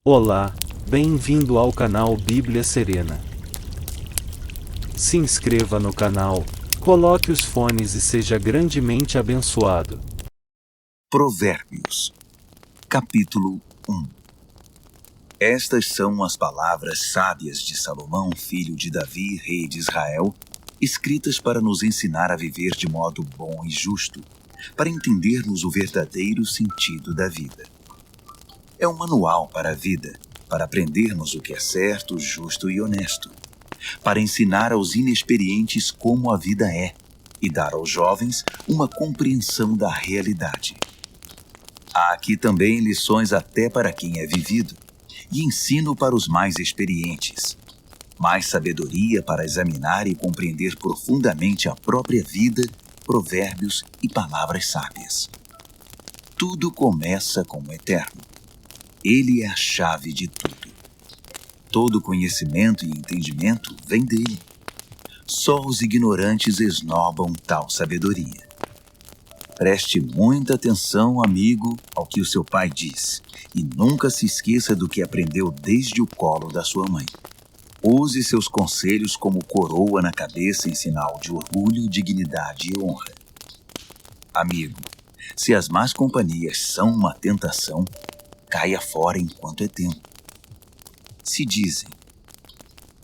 Olá, bem-vindo ao canal Bíblia Serena. Se inscreva no canal, coloque os fones e seja grandemente abençoado. Provérbios, capítulo 1. Estas são as palavras sábias de Salomão, filho de Davi, rei de Israel, escritas para nos ensinar a viver de modo bom e justo, para entendermos o verdadeiro sentido da vida. É um manual para a vida, para aprendermos o que é certo, justo e honesto, para ensinar aos inexperientes como a vida é e dar aos jovens uma compreensão da realidade. Há aqui também lições até para quem é vivido e ensino para os mais experientes, mais sabedoria para examinar e compreender profundamente a própria vida, provérbios e palavras sábias. Tudo começa com o Eterno. Ele é a chave de tudo. Todo conhecimento e entendimento vem dele. Só os ignorantes esnobam tal sabedoria. Preste muita atenção, amigo, ao que o seu pai diz, e nunca se esqueça do que aprendeu desde o colo da sua mãe. Use seus conselhos como coroa na cabeça em sinal de orgulho, dignidade e honra. Amigo, se as más companhias são uma tentação, caia fora enquanto é tempo. Se dizem,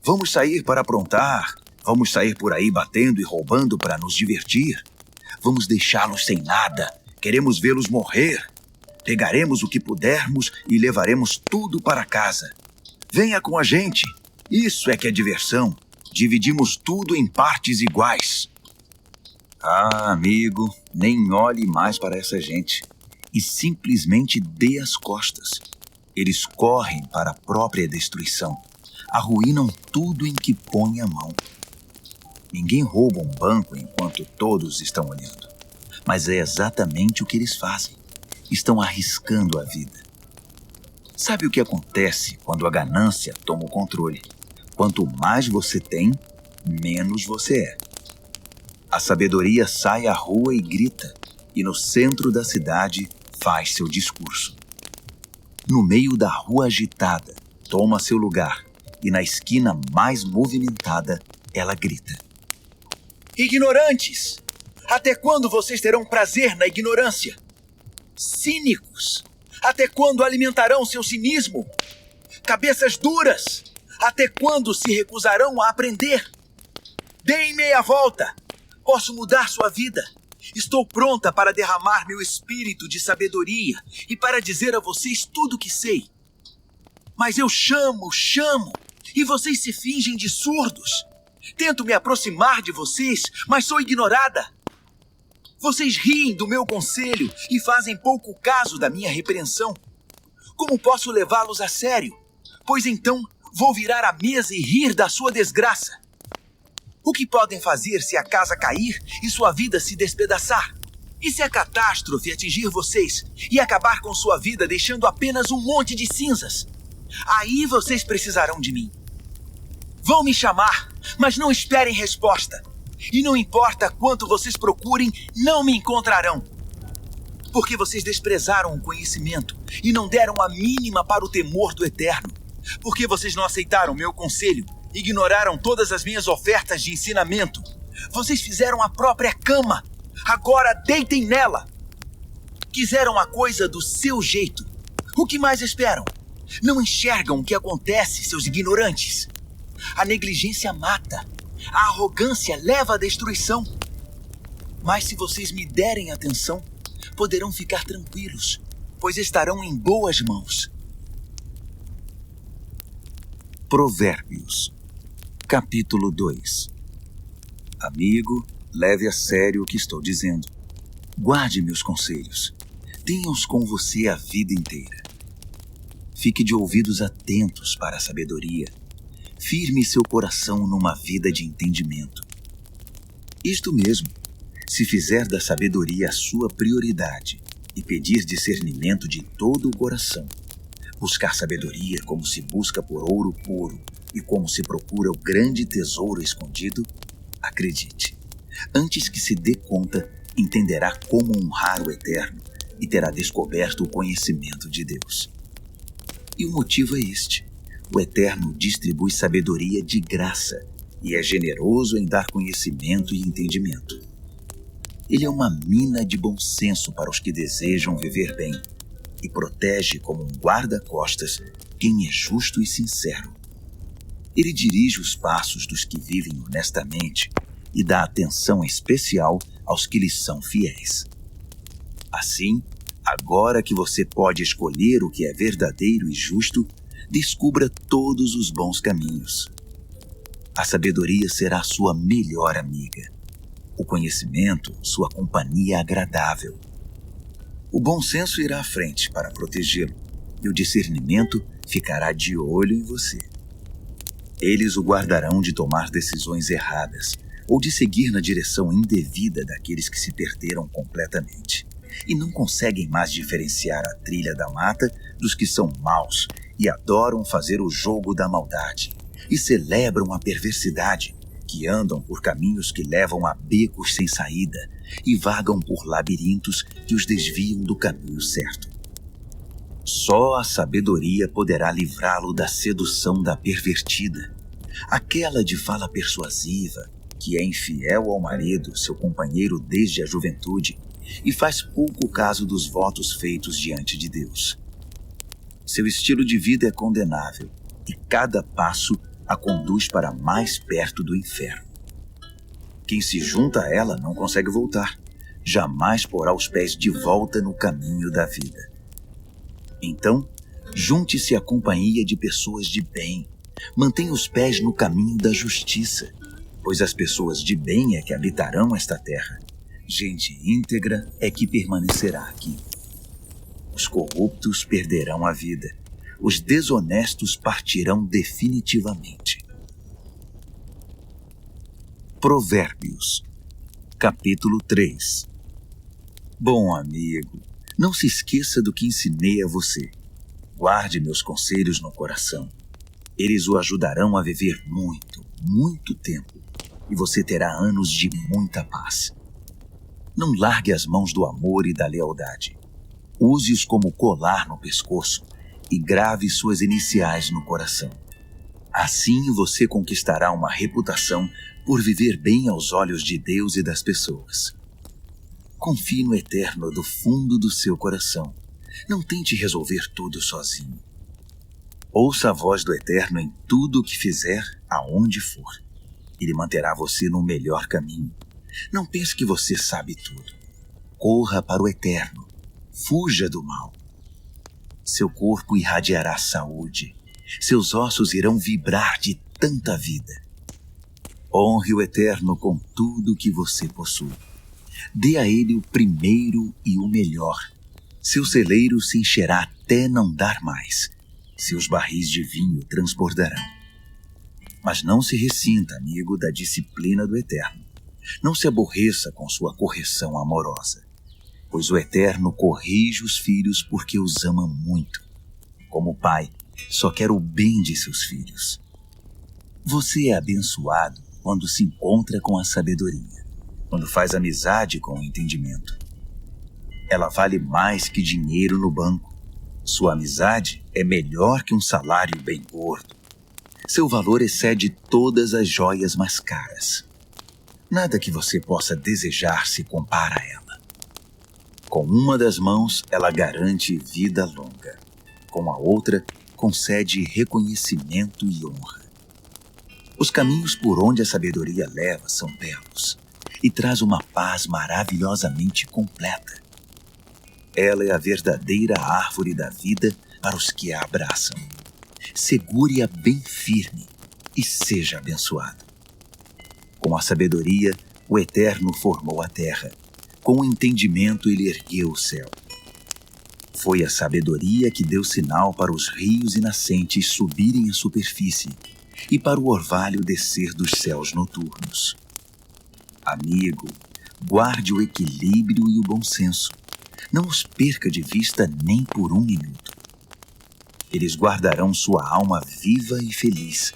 vamos sair para aprontar, vamos sair por aí batendo e roubando para nos divertir, vamos deixá-los sem nada, queremos vê-los morrer, pegaremos o que pudermos e levaremos tudo para casa. Venha com a gente, isso é que é diversão, dividimos tudo em partes iguais. Ah, amigo, nem olhe mais para essa gente e simplesmente dê as costas. Eles correm para a própria destruição, arruinam tudo em que põe a mão. Ninguém rouba um banco enquanto todos estão olhando, mas é exatamente o que eles fazem. Estão arriscando a vida. Sabe o que acontece quando a ganância toma o controle? Quanto mais você tem, menos você é. A sabedoria sai à rua e grita, e no centro da cidade faz seu discurso. No meio da rua agitada, toma seu lugar, e na esquina mais movimentada, ela grita. Ignorantes! Até quando vocês terão prazer na ignorância? Cínicos! Até quando alimentarão seu cinismo? Cabeças duras! Até quando se recusarão a aprender? Deem meia volta! Posso mudar sua vida! Estou pronta para derramar meu espírito de sabedoria e para dizer a vocês tudo o que sei. Mas eu chamo, e vocês se fingem de surdos. Tento me aproximar de vocês, mas sou ignorada. Vocês riem do meu conselho e fazem pouco caso da minha repreensão. Como posso levá-los a sério? Pois então vou virar a mesa e rir da sua desgraça. O que podem fazer se a casa cair e sua vida se despedaçar? E se a catástrofe atingir vocês e acabar com sua vida deixando apenas um monte de cinzas? Aí vocês precisarão de mim. Vão me chamar, mas não esperem resposta. E não importa quanto vocês procurem, não me encontrarão. Porque vocês desprezaram o conhecimento e não deram a mínima para o temor do Eterno. Porque vocês não aceitaram meu conselho, ignoraram todas as minhas ofertas de ensinamento. Vocês fizeram a própria cama. Agora deitem nela. Quiseram a coisa do seu jeito. O que mais esperam? Não enxergam o que acontece, seus ignorantes. A negligência mata. A arrogância leva à destruição. Mas se vocês me derem atenção, poderão ficar tranquilos, pois estarão em boas mãos. Provérbios, capítulo 2. Amigo, leve a sério o que estou dizendo. Guarde meus conselhos. Tenha-os com você a vida inteira. Fique de ouvidos atentos para a sabedoria. Firme seu coração numa vida de entendimento. Isto mesmo, se fizer da sabedoria a sua prioridade e pedir discernimento de todo o coração, buscar sabedoria como se busca por ouro puro e como se procura o grande tesouro escondido, acredite, antes que se dê conta, entenderá como honrar o Eterno e terá descoberto o conhecimento de Deus. E o motivo é este: o Eterno distribui sabedoria de graça e é generoso em dar conhecimento e entendimento. Ele é uma mina de bom senso para os que desejam viver bem e protege como um guarda-costas quem é justo e sincero. Ele dirige os passos dos que vivem honestamente e dá atenção especial aos que lhes são fiéis. Assim, agora que você pode escolher o que é verdadeiro e justo, descubra todos os bons caminhos. A sabedoria será sua melhor amiga. O conhecimento, sua companhia agradável. O bom senso irá à frente para protegê-lo, e o discernimento ficará de olho em você. Eles o guardarão de tomar decisões erradas ou de seguir na direção indevida daqueles que se perderam completamente e não conseguem mais diferenciar a trilha da mata dos que são maus e adoram fazer o jogo da maldade e celebram a perversidade, que andam por caminhos que levam a becos sem saída e vagam por labirintos que os desviam do caminho certo. Só a sabedoria poderá livrá-lo da sedução da pervertida, aquela de fala persuasiva, que é infiel ao marido, seu companheiro desde a juventude, e faz pouco caso dos votos feitos diante de Deus. Seu estilo de vida é condenável, e cada passo a conduz para mais perto do inferno. Quem se junta a ela não consegue voltar, jamais porá os pés de volta no caminho da vida. Então, junte-se à companhia de pessoas de bem, mantenha os pés no caminho da justiça, pois as pessoas de bem é que habitarão esta terra. Gente íntegra é que permanecerá aqui. Os corruptos perderão a vida. Os desonestos partirão definitivamente. Provérbios, capítulo 3. Bom amigo, não se esqueça do que ensinei a você. Guarde meus conselhos no coração. Eles o ajudarão a viver muito, muito tempo, e você terá anos de muita paz. Não largue as mãos do amor e da lealdade. Use-os como colar no pescoço e grave suas iniciais no coração. Assim você conquistará uma reputação por viver bem aos olhos de Deus e das pessoas. Confie no Eterno do fundo do seu coração. Não tente resolver tudo sozinho. Ouça a voz do Eterno em tudo o que fizer, aonde for. Ele manterá você no melhor caminho. Não pense que você sabe tudo. Corra para o Eterno. Fuja do mal. Seu corpo irradiará saúde. Seus ossos irão vibrar de tanta vida. Honre o Eterno com tudo que você possui. Dê a ele o primeiro e o melhor. Seu celeiro se encherá até não dar mais. Seus barris de vinho transbordarão. Mas não se ressinta, amigo, da disciplina do Eterno. Não se aborreça com sua correção amorosa, pois o Eterno corrige os filhos porque os ama muito. Como pai, só quer o bem de seus filhos. Você é abençoado quando se encontra com a sabedoria, quando faz amizade com o entendimento. Ela vale mais que dinheiro no banco. Sua amizade é melhor que um salário bem gordo. Seu valor excede todas as joias mais caras. Nada que você possa desejar se compara a ela. Com uma das mãos, ela garante vida longa. Com a outra, concede reconhecimento e honra. Os caminhos por onde a sabedoria leva são belos e traz uma paz maravilhosamente completa. Ela é a verdadeira árvore da vida para os que a abraçam. Segure-a bem firme e seja abençoado. Com a sabedoria, o Eterno formou a terra. Com o entendimento, ele ergueu o céu. Foi a sabedoria que deu sinal para os rios e nascentes subirem à superfície e para o orvalho descer dos céus noturnos. Amigo, guarde o equilíbrio e o bom senso. Não os perca de vista nem por um minuto. Eles guardarão sua alma viva e feliz.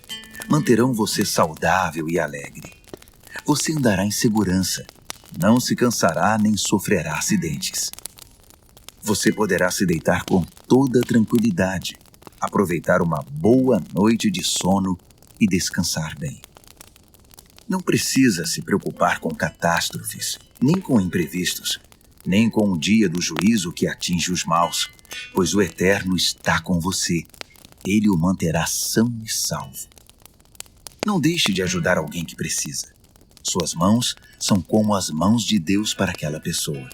Manterão você saudável e alegre. Você andará em segurança. Não se cansará nem sofrerá acidentes. Você poderá se deitar com toda tranquilidade, aproveitar uma boa noite de sono e descansar bem. Não precisa se preocupar com catástrofes, nem com imprevistos, nem com o dia do juízo que atinge os maus, pois o Eterno está com você. Ele o manterá são e salvo. Não deixe de ajudar alguém que precisa. Suas mãos são como as mãos de Deus para aquela pessoa.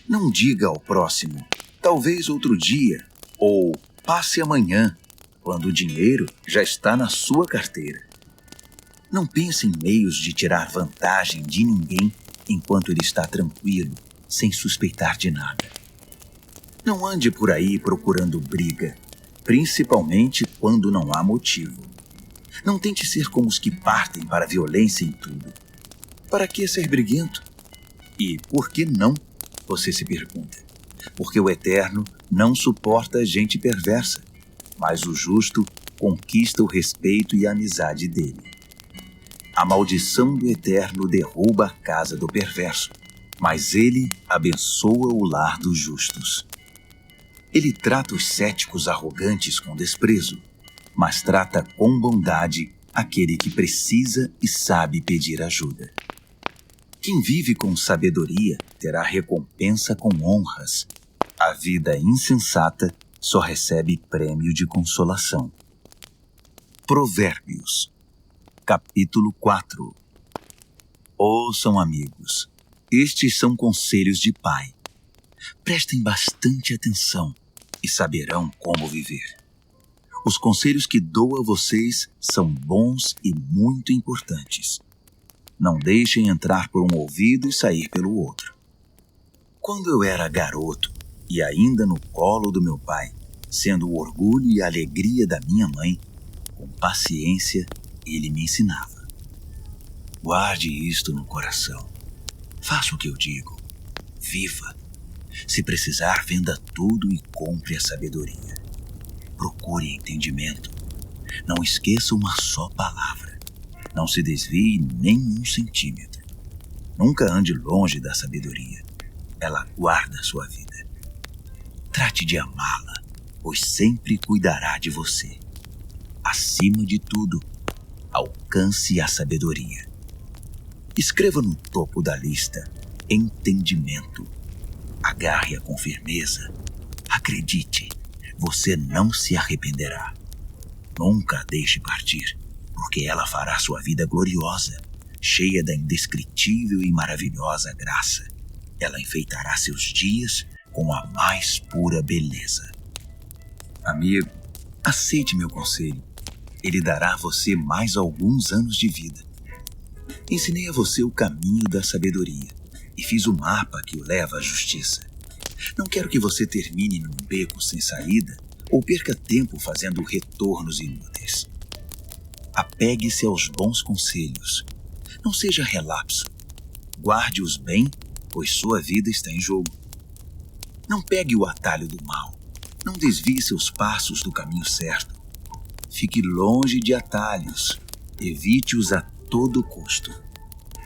Não diga ao próximo, talvez outro dia, ou passe amanhã, quando o dinheiro já está na sua carteira. Não pense em meios de tirar vantagem de ninguém enquanto ele está tranquilo, sem suspeitar de nada. Não ande por aí procurando briga, principalmente quando não há motivo. Não tente ser como os que partem para a violência em tudo. Para que ser briguento? E por que não? Você se pergunta. Porque o Eterno não suporta gente perversa, mas o justo conquista o respeito e a amizade dele. A maldição do Eterno derruba a casa do perverso, mas ele abençoa o lar dos justos. Ele trata os céticos arrogantes com desprezo, mas trata com bondade aquele que precisa e sabe pedir ajuda. Quem vive com sabedoria terá recompensa com honras. A vida insensata só recebe prêmio de consolação. Provérbios, capítulo 4. Ouçam, amigos, estes são conselhos de pai. Prestem bastante atenção e saberão como viver. Os conselhos que dou a vocês são bons e muito importantes. Não deixem entrar por um ouvido e sair pelo outro. Quando eu era garoto e ainda no colo do meu pai, sendo o orgulho e a alegria da minha mãe, com paciência ele me ensinava. Guarde isto no coração. Faça o que eu digo. Viva. Se precisar, venda tudo e compre a sabedoria. Procure entendimento. Não esqueça uma só palavra. Não se desvie nem um centímetro. Nunca ande longe da sabedoria. Ela guarda sua vida. Trate de amá-la, pois sempre cuidará de você. Acima de tudo, alcance a sabedoria. Escreva no topo da lista entendimento. Agarre-a com firmeza. Acredite, você não se arrependerá. Nunca a deixe partir, porque ela fará sua vida gloriosa, cheia da indescritível e maravilhosa graça. Ela enfeitará seus dias com a mais pura beleza. Amigo, aceite meu conselho. Ele dará a você mais alguns anos de vida. Ensinei a você o caminho da sabedoria e fiz o mapa que o leva à justiça. Não quero que você termine num beco sem saída ou perca tempo fazendo retornos inúteis. Apegue-se aos bons conselhos. Não seja relapso. Guarde-os bem, pois sua vida está em jogo. Não pegue o atalho do mal. Não desvie seus passos do caminho certo. Fique longe de atalhos. Evite-os a todo custo.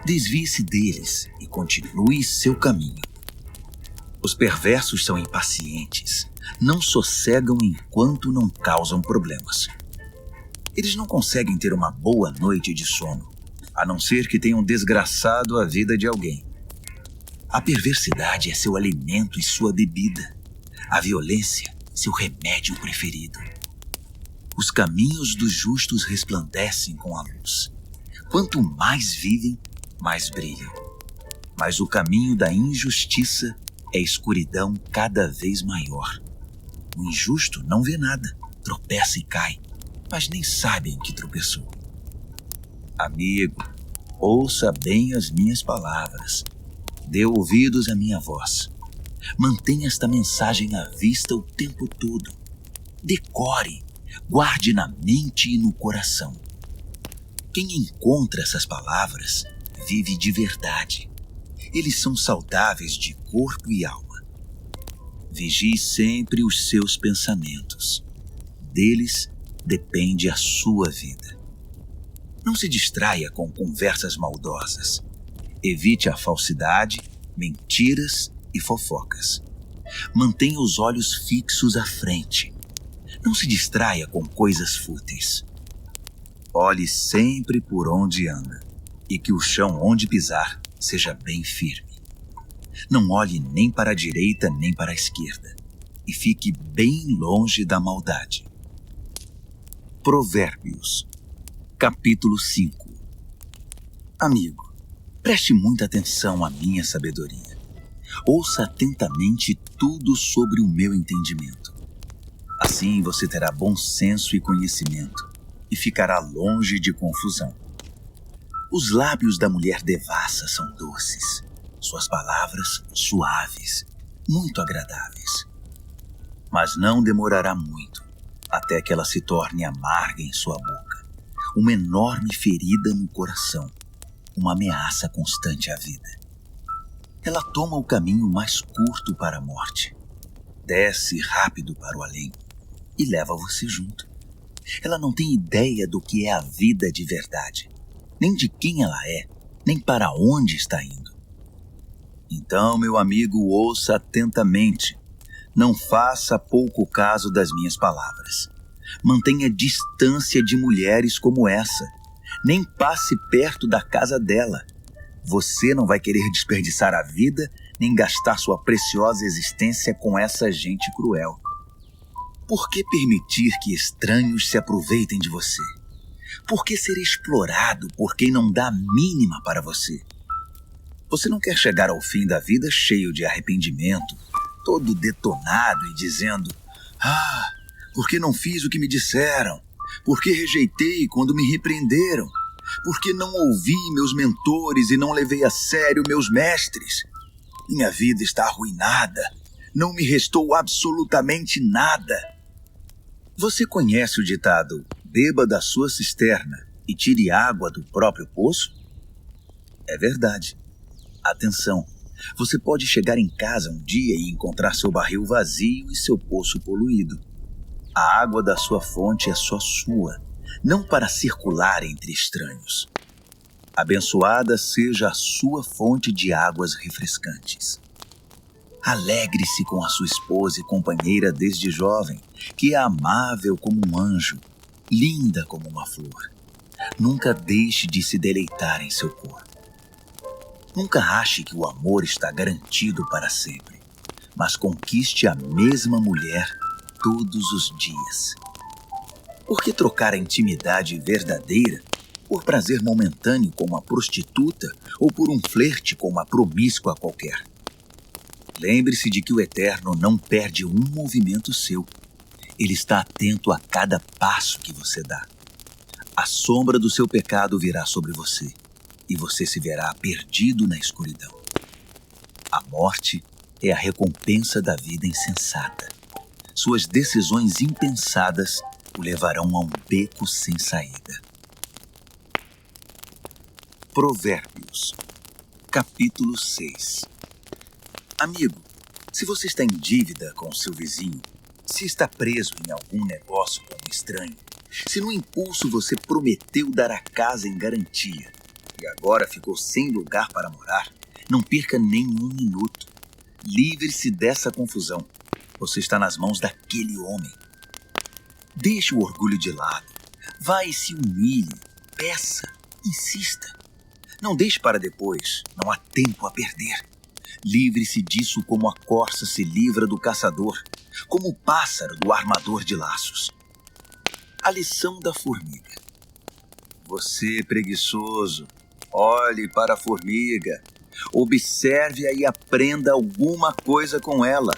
Desvie-se deles e continue seu caminho. Os perversos são impacientes. Não sossegam enquanto não causam problemas. Eles não conseguem ter uma boa noite de sono, a não ser que tenham desgraçado a vida de alguém. A perversidade é seu alimento e sua bebida. A violência, seu remédio preferido. Os caminhos dos justos resplandecem com a luz. Quanto mais vivem, mais brilham. Mas o caminho da injustiça é escuridão cada vez maior. O injusto não vê nada, tropeça e cai, mas nem sabe em que tropeçou. Amigo, ouça bem as minhas palavras. Dê ouvidos à minha voz. Mantenha esta mensagem à vista o tempo todo. Decore, guarde na mente e no coração. Quem encontra essas palavras vive de verdade. Eles são saudáveis de corpo e alma. Vigie sempre os seus pensamentos. Deles depende a sua vida. Não se distraia com conversas maldosas. Evite a falsidade, mentiras e fofocas. Mantenha os olhos fixos à frente. Não se distraia com coisas fúteis. Olhe sempre por onde anda e que o chão onde pisar seja bem firme. Não olhe nem para a direita nem para a esquerda e fique bem longe da maldade. Provérbios, capítulo 5. Amigo, preste muita atenção à minha sabedoria. Ouça atentamente tudo sobre o meu entendimento. Assim você terá bom senso e conhecimento e ficará longe de confusão. Os lábios da mulher devassa são doces, suas palavras suaves, muito agradáveis. Mas não demorará muito até que ela se torne amarga em sua boca, uma enorme ferida no coração, uma ameaça constante à vida. Ela toma o caminho mais curto para a morte, desce rápido para o além e leva você junto. Ela não tem ideia do que é a vida de verdade, nem de quem ela é, nem para onde está indo. Então, meu amigo, ouça atentamente. Não faça pouco caso das minhas palavras. Mantenha distância de mulheres como essa. Nem passe perto da casa dela. Você não vai querer desperdiçar a vida, nem gastar sua preciosa existência com essa gente cruel. Por que permitir que estranhos se aproveitem de você? Por que ser explorado por quem não dá a mínima para você? Você não quer chegar ao fim da vida cheio de arrependimento, todo detonado e dizendo: por que não fiz o que me disseram? Por que rejeitei quando me repreenderam? Por que não ouvi meus mentores e não levei a sério meus mestres? Minha vida está arruinada. Não me restou absolutamente nada. Você conhece o ditado: beba da sua cisterna e tire água do próprio poço? É verdade. Atenção, você pode chegar em casa um dia e encontrar seu barril vazio e seu poço poluído. A água da sua fonte é só sua, não para circular entre estranhos. Abençoada seja a sua fonte de águas refrescantes. Alegre-se com a sua esposa e companheira desde jovem, que é amável como um anjo, linda como uma flor. Nunca deixe de se deleitar em seu corpo. Nunca ache que o amor está garantido para sempre, mas conquiste a mesma mulher todos os dias. Por que trocar a intimidade verdadeira por prazer momentâneo com uma prostituta ou por um flerte com uma promíscua qualquer? Lembre-se de que o Eterno não perde um movimento seu. Ele está atento a cada passo que você dá. A sombra do seu pecado virá sobre você e você se verá perdido na escuridão. A morte é a recompensa da vida insensata. Suas decisões impensadas o levarão a um beco sem saída. Provérbios, capítulo 6. Amigo, se você está em dívida com seu vizinho, se está preso em algum negócio com um estranho, se no impulso você prometeu dar a casa em garantia e agora ficou sem lugar para morar, não perca nem um minuto. Livre-se dessa confusão. Você está nas mãos daquele homem. Deixe o orgulho de lado. Vá e se humilhe. Peça. Insista. Não deixe para depois. Não há tempo a perder. Livre-se disso como a corça se livra do caçador, como o pássaro do armador de laços. A lição da formiga. Você, preguiçoso, olhe para a formiga. Observe-a e aprenda alguma coisa com ela.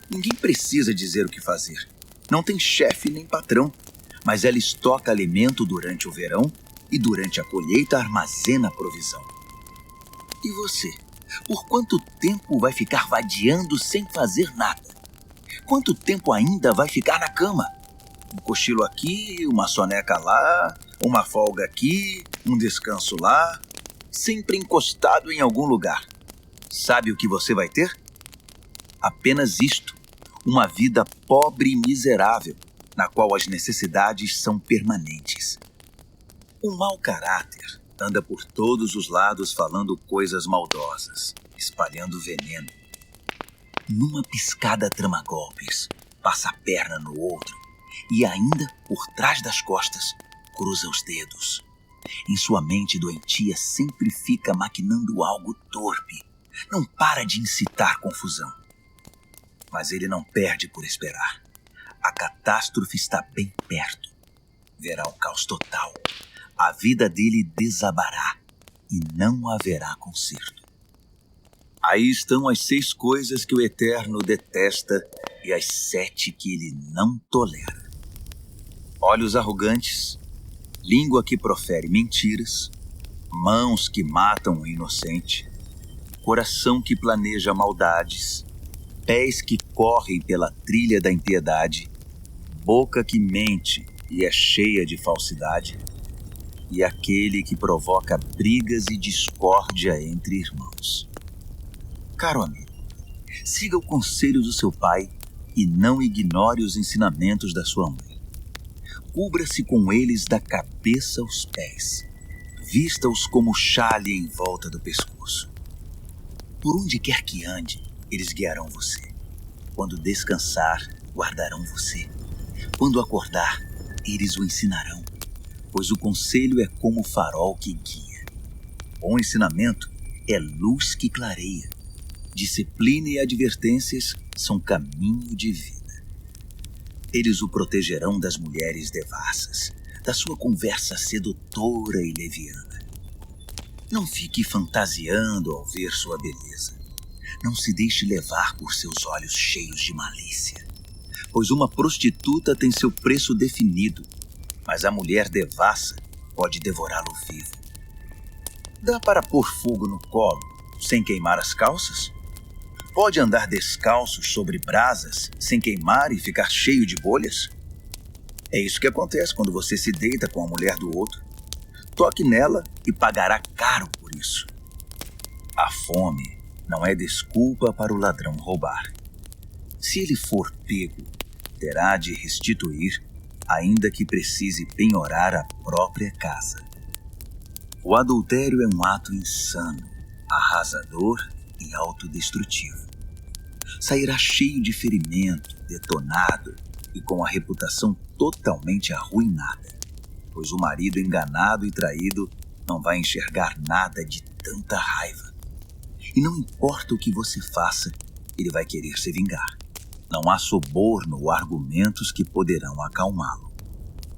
Ninguém precisa dizer o que fazer. Não tem chefe nem patrão, mas ela estoca alimento durante o verão e durante a colheita armazena a provisão. E você? Por quanto tempo vai ficar vadiando sem fazer nada? Quanto tempo ainda vai ficar na cama? Um cochilo aqui, uma soneca lá, uma folga aqui, um descanso lá, sempre encostado em algum lugar. Sabe o que você vai ter? Apenas isto, uma vida pobre e miserável, na qual as necessidades são permanentes. O mau caráter anda por todos os lados falando coisas maldosas, espalhando veneno. Numa piscada trama golpes, passa a perna no outro e ainda, por trás das costas, cruza os dedos. Em sua mente doentia sempre fica maquinando algo torpe. Não para de incitar confusão. Mas ele não perde por esperar. A catástrofe está bem perto. Verá o caos total. A vida dele desabará e não haverá conserto. Aí estão as 6 coisas que o Eterno detesta e as 7 que ele não tolera: olhos arrogantes, língua que profere mentiras, mãos que matam o inocente, coração que planeja maldades, pés que correm pela trilha da impiedade, boca que mente e é cheia de falsidade, e aquele que provoca brigas e discórdia entre irmãos. Caro amigo, siga o conselho do seu pai e não ignore os ensinamentos da sua mãe. Cubra-se com eles da cabeça aos pés. Vista-os como xale em volta do pescoço. Por onde quer que ande, eles guiarão você. Quando descansar, guardarão você. Quando acordar, eles o ensinarão, pois o conselho é como o farol que guia. Bom ensinamento é luz que clareia. Disciplina e advertências são caminho de vida. Eles o protegerão das mulheres devassas, da sua conversa sedutora e leviana. Não fique fantasiando ao ver sua beleza. Não se deixe levar por seus olhos cheios de malícia, pois uma prostituta tem seu preço definido, mas a mulher devassa pode devorá-lo vivo. Dá para pôr fogo no colo sem queimar as calças? Pode andar descalço sobre brasas sem queimar e ficar cheio de bolhas? É isso que acontece quando você se deita com a mulher do outro. Toque nela e pagará caro por isso. A fome não é desculpa para o ladrão roubar. Se ele for pego, terá de restituir, ainda que precise penhorar a própria casa. O adultério é um ato insano, arrasador e autodestrutivo. Sairá cheio de ferimento, detonado e com a reputação totalmente arruinada, pois o marido enganado e traído não vai enxergar nada de tanta raiva. E não importa o que você faça, ele vai querer se vingar. Não há suborno ou argumentos que poderão acalmá-lo.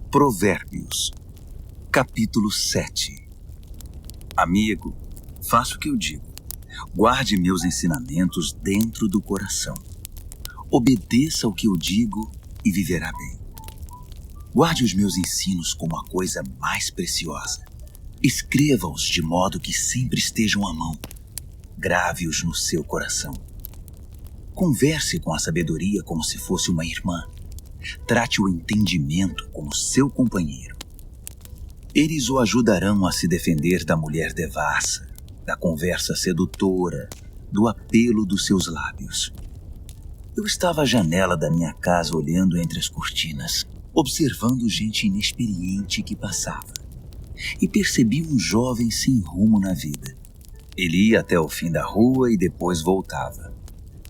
Provérbios, capítulo 7. Amigo, faça o que eu digo. Guarde meus ensinamentos dentro do coração. Obedeça ao que eu digo e viverá bem. Guarde os meus ensinos como a coisa mais preciosa. Escreva-os de modo que sempre estejam à mão. Grave-os no seu coração. Converse com a sabedoria como se fosse uma irmã. Trate o entendimento como seu companheiro. Eles o ajudarão a se defender da mulher devassa, da conversa sedutora, do apelo dos seus lábios. Eu estava à janela da minha casa olhando entre as cortinas, observando gente inexperiente que passava. E percebi um jovem sem rumo na vida. Ele ia até o fim da rua e depois voltava.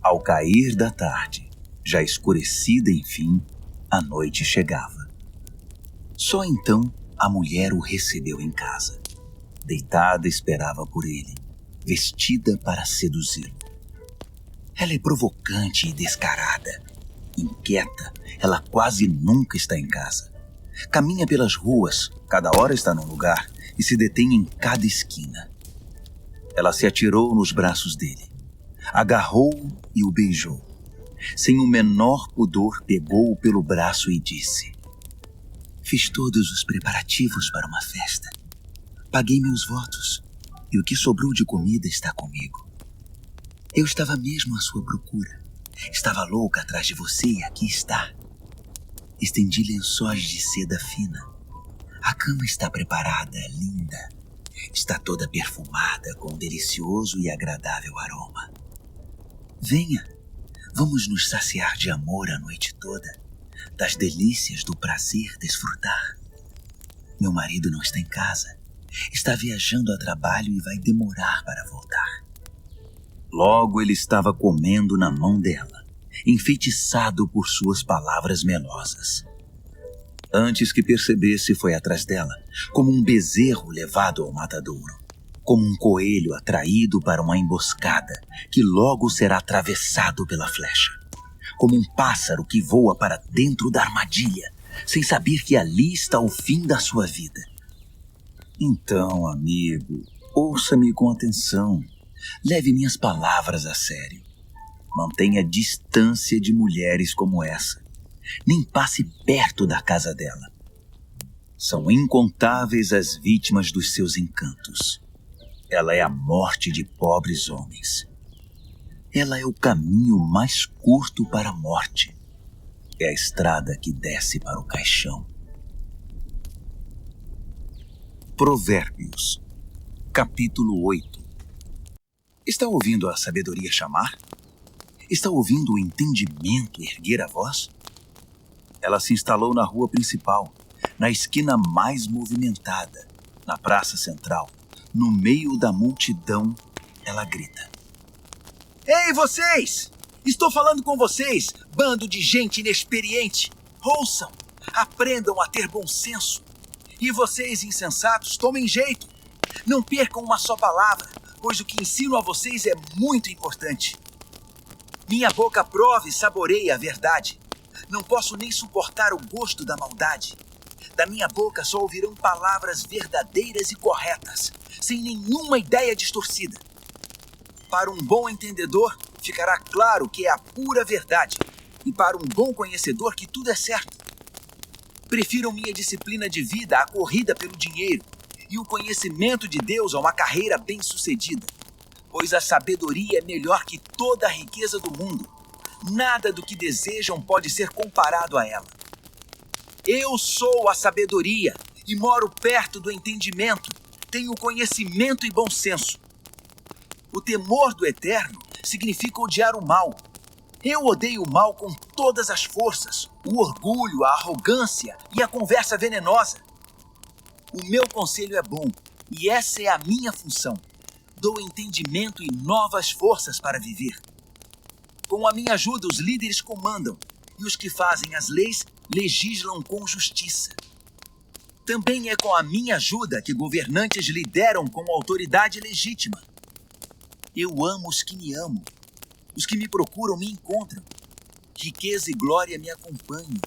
Ao cair da tarde, já escurecida enfim, a noite chegava. Só então a mulher o recebeu em casa. Deitada esperava por ele, vestida para seduzi-lo. Ela é provocante e descarada. Inquieta, ela quase nunca está em casa. Caminha pelas ruas, cada hora está num lugar e se detém em cada esquina. Ela se atirou nos braços dele, agarrou-o e o beijou. Sem o menor pudor, pegou-o pelo braço e disse: fiz todos os preparativos para uma festa. Paguei meus votos e o que sobrou de comida está comigo. Eu estava mesmo à sua procura. Estava louca atrás de você e aqui está. Estendi lençóis de seda fina. A cama está preparada, linda. Está toda perfumada com um delicioso e agradável aroma. Venha, vamos nos saciar de amor a noite toda, das delícias do prazer desfrutar. Meu marido não está em casa. Está viajando a trabalho e vai demorar para voltar. Logo ele estava comendo na mão dela, enfeitiçado por suas palavras melosas. Antes que percebesse, foi atrás dela, como um bezerro levado ao matadouro, como um coelho atraído para uma emboscada, que logo será atravessado pela flecha, como um pássaro que voa para dentro da armadilha, sem saber que ali está o fim da sua vida. Então, amigo, ouça-me com atenção. Leve minhas palavras a sério. Mantenha distância de mulheres como essa. Nem passe perto da casa dela. São incontáveis as vítimas dos seus encantos. Ela é a morte de pobres homens. Ela é o caminho mais curto para a morte. É a estrada que desce para o caixão. Provérbios, capítulo 8. Está ouvindo a sabedoria chamar? Está ouvindo o entendimento erguer a voz? Ela se instalou na rua principal, na esquina mais movimentada, na praça central. No meio da multidão, ela grita: Ei, vocês! Estou falando com vocês, bando de gente inexperiente. Ouçam, aprendam a ter bom senso. E vocês, insensatos, tomem jeito. Não percam uma só palavra, pois o que ensino a vocês é muito importante. Minha boca prova e saboreia a verdade. Não posso nem suportar o gosto da maldade. Da minha boca só ouvirão palavras verdadeiras e corretas, sem nenhuma ideia distorcida. Para um bom entendedor, ficará claro que é a pura verdade, e para um bom conhecedor que tudo é certo. Prefiram minha disciplina de vida à corrida pelo dinheiro, e o conhecimento de Deus a uma carreira bem-sucedida, pois a sabedoria é melhor que toda a riqueza do mundo. Nada do que desejam pode ser comparado a ela. Eu sou a sabedoria e moro perto do entendimento. Tenho conhecimento e bom senso. O temor do Eterno significa odiar o mal. Eu odeio o mal com todas as forças, o orgulho, a arrogância e a conversa venenosa. O meu conselho é bom e essa é a minha função. Dou entendimento e novas forças para viver. Com a minha ajuda, os líderes comandam e os que fazem as leis legislam com justiça. Também é com a minha ajuda que governantes lideram com autoridade legítima. Eu amo os que me amam. Os que me procuram me encontram. Riqueza e glória me acompanham.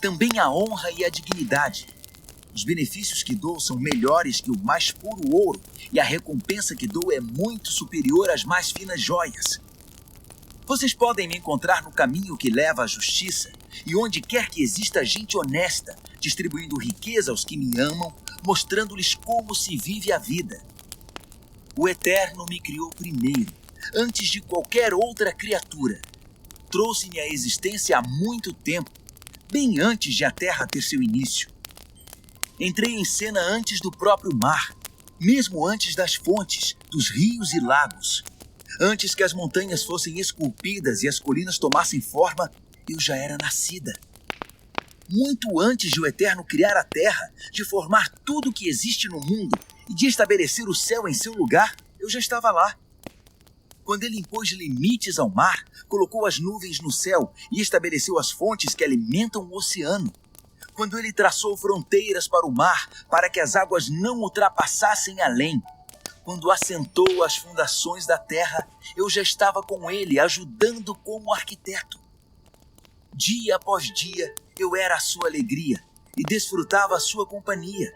Também a honra e a dignidade. Os benefícios que dou são melhores que o mais puro ouro, e a recompensa que dou é muito superior às mais finas joias. Vocês podem me encontrar no caminho que leva à justiça, e onde quer que exista gente honesta, distribuindo riqueza aos que me amam, mostrando-lhes como se vive a vida. O Eterno me criou primeiro, antes de qualquer outra criatura. Trouxe-me à existência há muito tempo, bem antes de a terra ter seu início. Entrei em cena antes do próprio mar, mesmo antes das fontes, dos rios e lagos. Antes que as montanhas fossem esculpidas e as colinas tomassem forma, eu já era nascida. Muito antes de o Eterno criar a terra, de formar tudo o que existe no mundo e de estabelecer o céu em seu lugar, eu já estava lá. Quando ele impôs limites ao mar, colocou as nuvens no céu e estabeleceu as fontes que alimentam o oceano. Quando ele traçou fronteiras para o mar, para que as águas não ultrapassassem além. Quando assentou as fundações da terra, eu já estava com ele, ajudando como arquiteto. Dia após dia, eu era a sua alegria e desfrutava a sua companhia.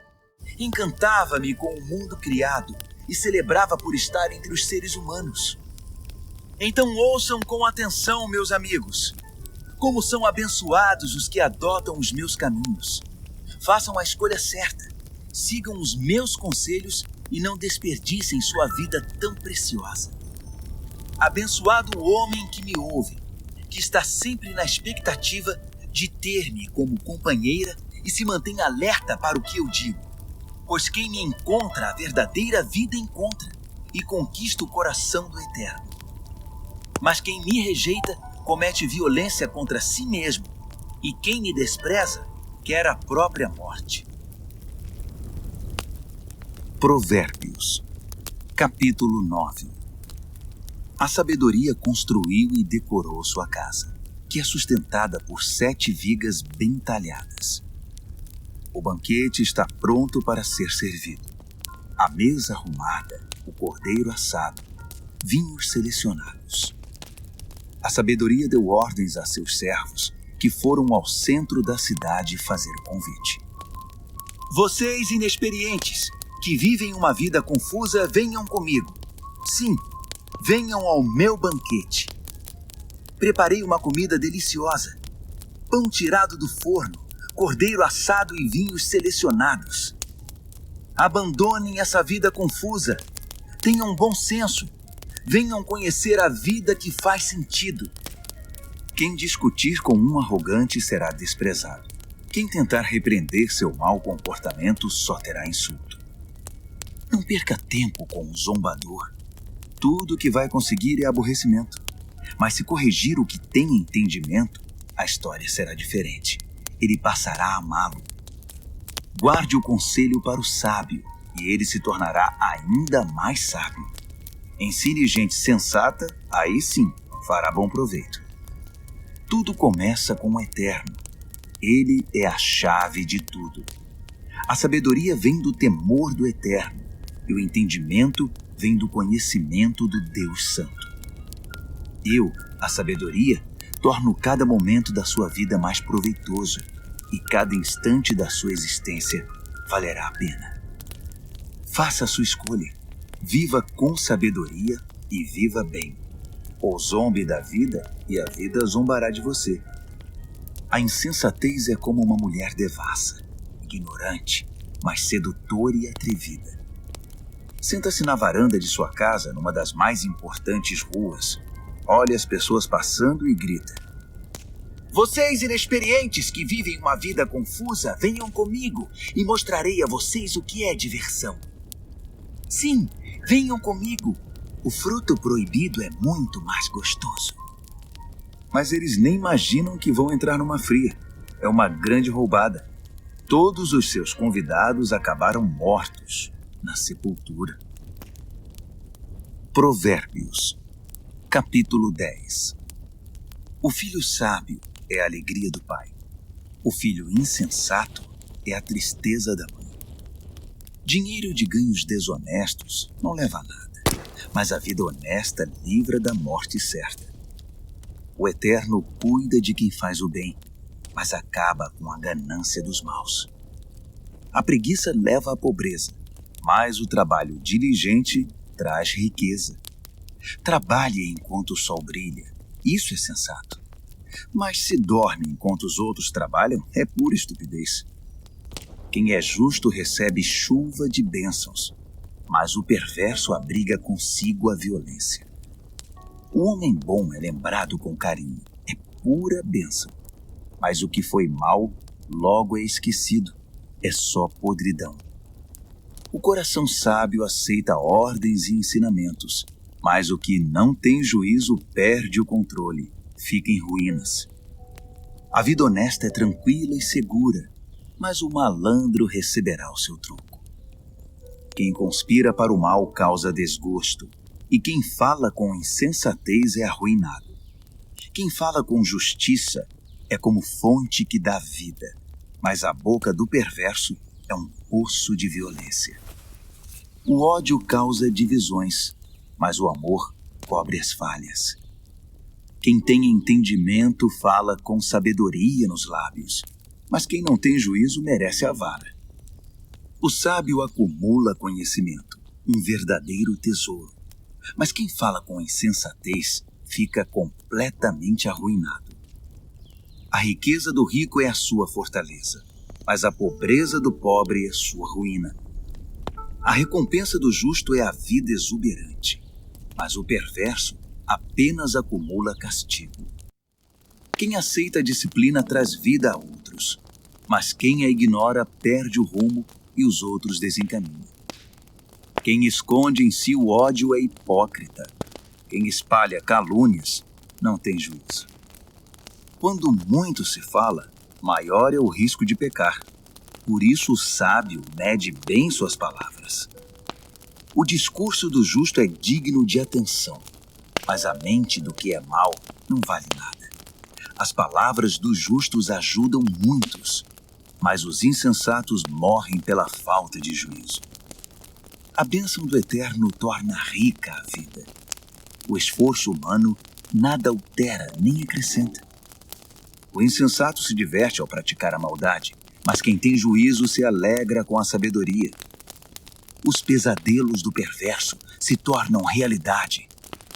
Encantava-me com o mundo criado e celebrava por estar entre os seres humanos. Então ouçam com atenção, meus amigos. Como são abençoados os que adotam os meus caminhos. Façam a escolha certa, sigam os meus conselhos e não desperdicem sua vida tão preciosa. Abençoado o homem que me ouve, que está sempre na expectativa de ter-me como companheira e se mantém alerta para o que eu digo. Pois quem me encontra a verdadeira vida encontra e conquista o coração do Eterno. Mas quem me rejeita comete violência contra si mesmo, e quem me despreza quer a própria morte. Provérbios, capítulo 9. A sabedoria construiu e decorou sua casa, que é sustentada por 7 vigas bem talhadas. O banquete está pronto para ser servido. A mesa arrumada, o cordeiro assado, vinhos selecionados. A sabedoria deu ordens a seus servos, que foram ao centro da cidade fazer o convite. Vocês inexperientes, que vivem uma vida confusa, venham comigo. Sim, venham ao meu banquete. Preparei uma comida deliciosa. Pão tirado do forno, cordeiro assado e vinhos selecionados. Abandonem essa vida confusa. Tenham bom senso. Venham conhecer a vida que faz sentido. Quem discutir com um arrogante será desprezado. Quem tentar repreender seu mau comportamento só terá insulto. Não perca tempo com um zombador. Tudo que vai conseguir é aborrecimento. Mas se corrigir o que tem entendimento, a história será diferente. Ele passará a amá-lo. Guarde o conselho para o sábio, e ele se tornará ainda mais sábio. Ensine gente sensata, aí sim, fará bom proveito. Tudo começa com o Eterno. Ele é a chave de tudo. A sabedoria vem do temor do Eterno, e o entendimento vem do conhecimento do Deus Santo. Eu, a sabedoria, torno cada momento da sua vida mais proveitoso, e cada instante da sua existência valerá a pena. Faça a sua escolha. Viva com sabedoria e viva bem. Ou zombe da vida e a vida zombará de você. A insensatez é como uma mulher devassa, ignorante, mas sedutora e atrevida. Senta-se na varanda de sua casa, numa das mais importantes ruas. Olha as pessoas passando e grita: vocês inexperientes que vivem uma vida confusa, venham comigo e mostrarei a vocês o que é diversão. Sim, venham comigo. O fruto proibido é muito mais gostoso. Mas eles nem imaginam que vão entrar numa fria. É uma grande roubada. Todos os seus convidados acabaram mortos na sepultura. Provérbios, capítulo 10. O filho sábio é a alegria do pai. O filho insensato é a tristeza da mãe. Dinheiro de ganhos desonestos não leva a nada, mas a vida honesta livra da morte certa. O Eterno cuida de quem faz o bem, mas acaba com a ganância dos maus. A preguiça leva à pobreza, mas o trabalho diligente traz riqueza. Trabalhe enquanto o sol brilha, isso é sensato. Mas se dorme enquanto os outros trabalham, é pura estupidez. Quem é justo recebe chuva de bênçãos, mas o perverso abriga consigo a violência. O homem bom é lembrado com carinho, é pura bênção. Mas o que foi mal, logo é esquecido, é só podridão. O coração sábio aceita ordens e ensinamentos, mas o que não tem juízo perde o controle, fica em ruínas. A vida honesta é tranquila e segura, mas o malandro receberá o seu troco. Quem conspira para o mal causa desgosto, e quem fala com insensatez é arruinado. Quem fala com justiça é como fonte que dá vida, mas a boca do perverso é um poço de violência. O ódio causa divisões, mas o amor cobre as falhas. Quem tem entendimento fala com sabedoria nos lábios, mas quem não tem juízo merece a vara. O sábio acumula conhecimento, um verdadeiro tesouro, mas quem fala com insensatez fica completamente arruinado. A riqueza do rico é a sua fortaleza, mas a pobreza do pobre é sua ruína. A recompensa do justo é a vida exuberante, mas o perverso apenas acumula castigo. Quem aceita a disciplina traz vida a outros, mas quem a ignora perde o rumo e os outros desencaminham. Quem esconde em si o ódio é hipócrita. Quem espalha calúnias não tem juízo. Quando muito se fala, maior é o risco de pecar. Por isso o sábio mede bem suas palavras. O discurso do justo é digno de atenção, mas a mente do que é mau não vale nada. As palavras dos justos ajudam muitos, mas os insensatos morrem pela falta de juízo. A bênção do Eterno torna rica a vida. O esforço humano nada altera nem acrescenta. O insensato se diverte ao praticar a maldade, mas quem tem juízo se alegra com a sabedoria. Os pesadelos do perverso se tornam realidade.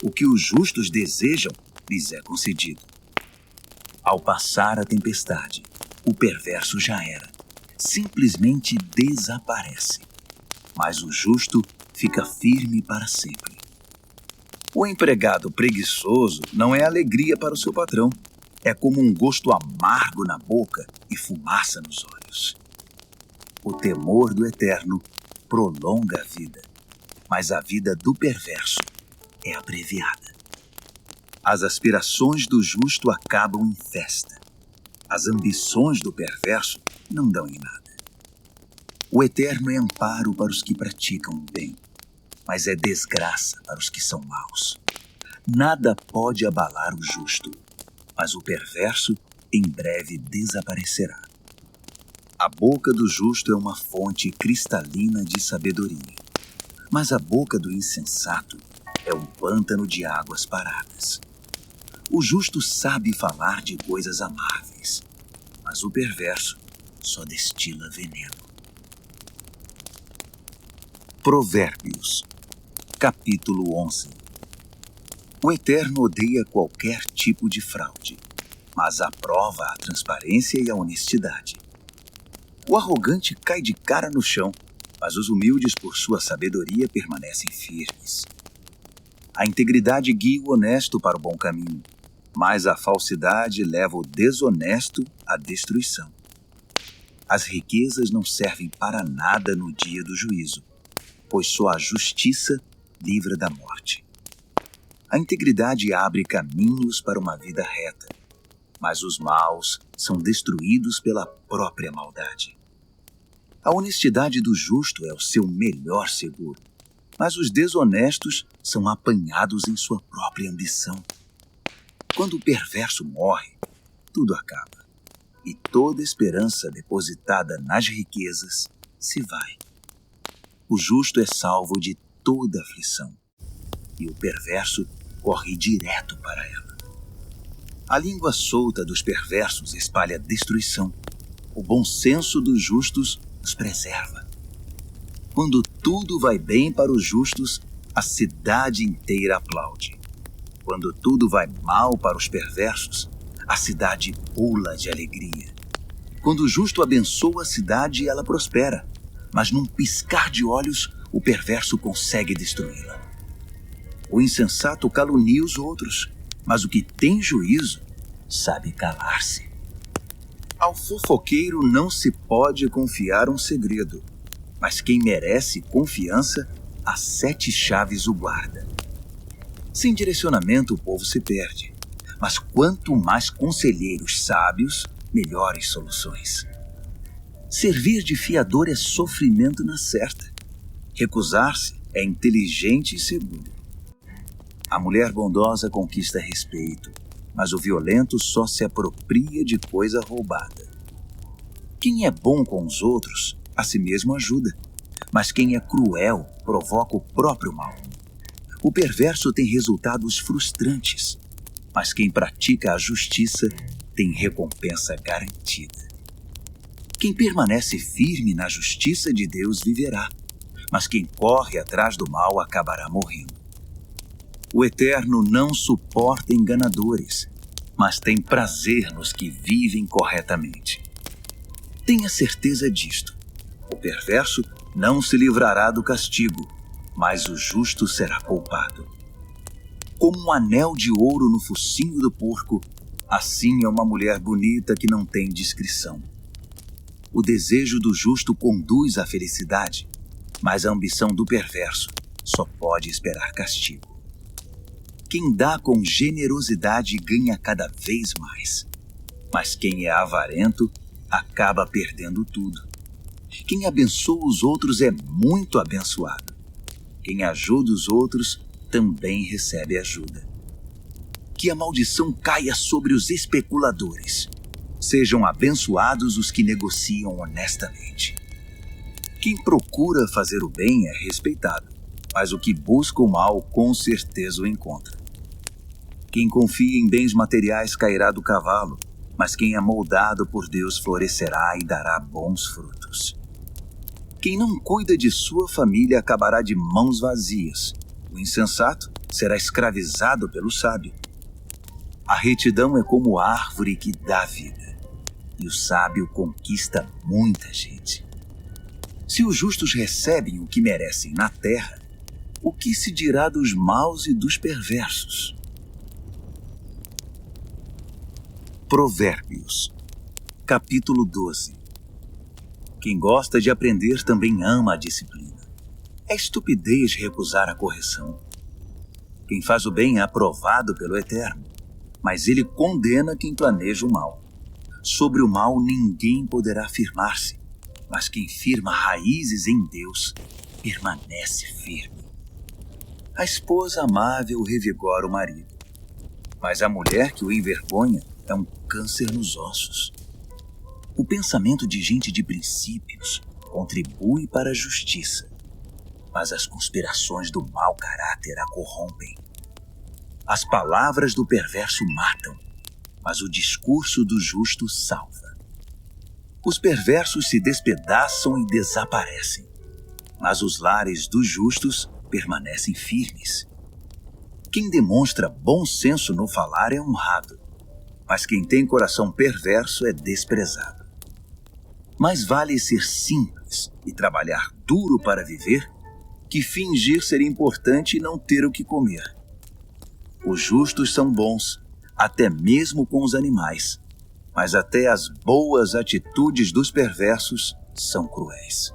O que os justos desejam lhes é concedido. Ao passar a tempestade, o perverso já era. Simplesmente desaparece. Mas o justo fica firme para sempre. O empregado preguiçoso não é alegria para o seu patrão. É como um gosto amargo na boca e fumaça nos olhos. O temor do Eterno prolonga a vida, mas a vida do perverso é abreviada. As aspirações do justo acabam em festa. As ambições do perverso não dão em nada. O Eterno é amparo para os que praticam o bem, mas é desgraça para os que são maus. Nada pode abalar o justo, mas o perverso em breve desaparecerá. A boca do justo é uma fonte cristalina de sabedoria, mas a boca do insensato é um pântano de águas paradas. O justo sabe falar de coisas amáveis, mas o perverso só destila veneno. Provérbios, capítulo 11. O Eterno odeia qualquer tipo de fraude, mas aprova a transparência e a honestidade. O arrogante cai de cara no chão, mas os humildes, por sua sabedoria, permanecem firmes. A integridade guia o honesto para o bom caminho, mas a falsidade leva o desonesto à destruição. As riquezas não servem para nada no dia do juízo, pois só a justiça livra da morte. A integridade abre caminhos para uma vida reta, mas os maus são destruídos pela própria maldade. A honestidade do justo é o seu melhor seguro, mas os desonestos são apanhados em sua própria ambição. Quando o perverso morre, tudo acaba, e toda esperança depositada nas riquezas se vai. O justo é salvo de toda aflição, e o perverso corre direto para ela. A língua solta dos perversos espalha destruição. O bom senso dos justos os preserva. Quando tudo vai bem para os justos, a cidade inteira aplaude. Quando tudo vai mal para os perversos, a cidade pula de alegria. Quando o justo abençoa a cidade, ela prospera. Mas num piscar de olhos, o perverso consegue destruí-la. O insensato calunia os outros, mas o que tem juízo sabe calar-se. Ao fofoqueiro não se pode confiar um segredo, mas quem merece confiança, a 7 chaves o guarda. Sem direcionamento o povo se perde, mas quanto mais conselheiros sábios, melhores soluções. Servir de fiador é sofrimento na certa. Recusar-se é inteligente e seguro. A mulher bondosa conquista respeito, mas o violento só se apropria de coisa roubada. Quem é bom com os outros, a si mesmo ajuda, mas quem é cruel provoca o próprio mal. O perverso tem resultados frustrantes, mas quem pratica a justiça tem recompensa garantida. Quem permanece firme na justiça de Deus viverá, mas quem corre atrás do mal acabará morrendo. O Eterno não suporta enganadores, mas tem prazer nos que vivem corretamente. Tenha certeza disto: o perverso não se livrará do castigo, mas o justo será poupado. Como um anel de ouro no focinho do porco, assim é uma mulher bonita que não tem discrição. O desejo do justo conduz à felicidade, mas a ambição do perverso só pode esperar castigo. Quem dá com generosidade ganha cada vez mais, mas quem é avarento acaba perdendo tudo. Quem abençoa os outros é muito abençoado. Quem ajuda os outros também recebe ajuda. Que a maldição caia sobre os especuladores Sejam abençoados os que negociam honestamente. Quem procura fazer o bem é respeitado, mas o que busca o mal com certeza o encontra. Quem confia em bens materiais cairá do cavalo, mas quem é moldado por Deus florescerá e dará bons frutos. Quem não cuida de sua família acabará de mãos vazias. O insensato será escravizado pelo sábio. A retidão é como a árvore que dá vida, e o sábio conquista muita gente. Se os justos recebem o que merecem na terra, o que se dirá dos maus e dos perversos? Provérbios, capítulo 12. Quem gosta de aprender também ama a disciplina. É estupidez recusar a correção. Quem faz o bem é aprovado pelo Eterno, mas ele condena quem planeja o mal. Sobre o mal ninguém poderá firmar-se, mas quem firma raízes em Deus permanece firme. A esposa amável revigora o marido, mas a mulher que o envergonha é um câncer nos ossos. O pensamento de gente de princípios contribui para a justiça, mas as conspirações do mau caráter a corrompem. As palavras do perverso matam, mas o discurso do justo salva. Os perversos se despedaçam e desaparecem, mas os lares dos justos permanecem firmes. Quem demonstra bom senso no falar é honrado, mas quem tem coração perverso é desprezado. Mais vale ser simples e trabalhar duro para viver que fingir ser importante e não ter o que comer. Os justos são bons, até mesmo com os animais, mas até as boas atitudes dos perversos são cruéis.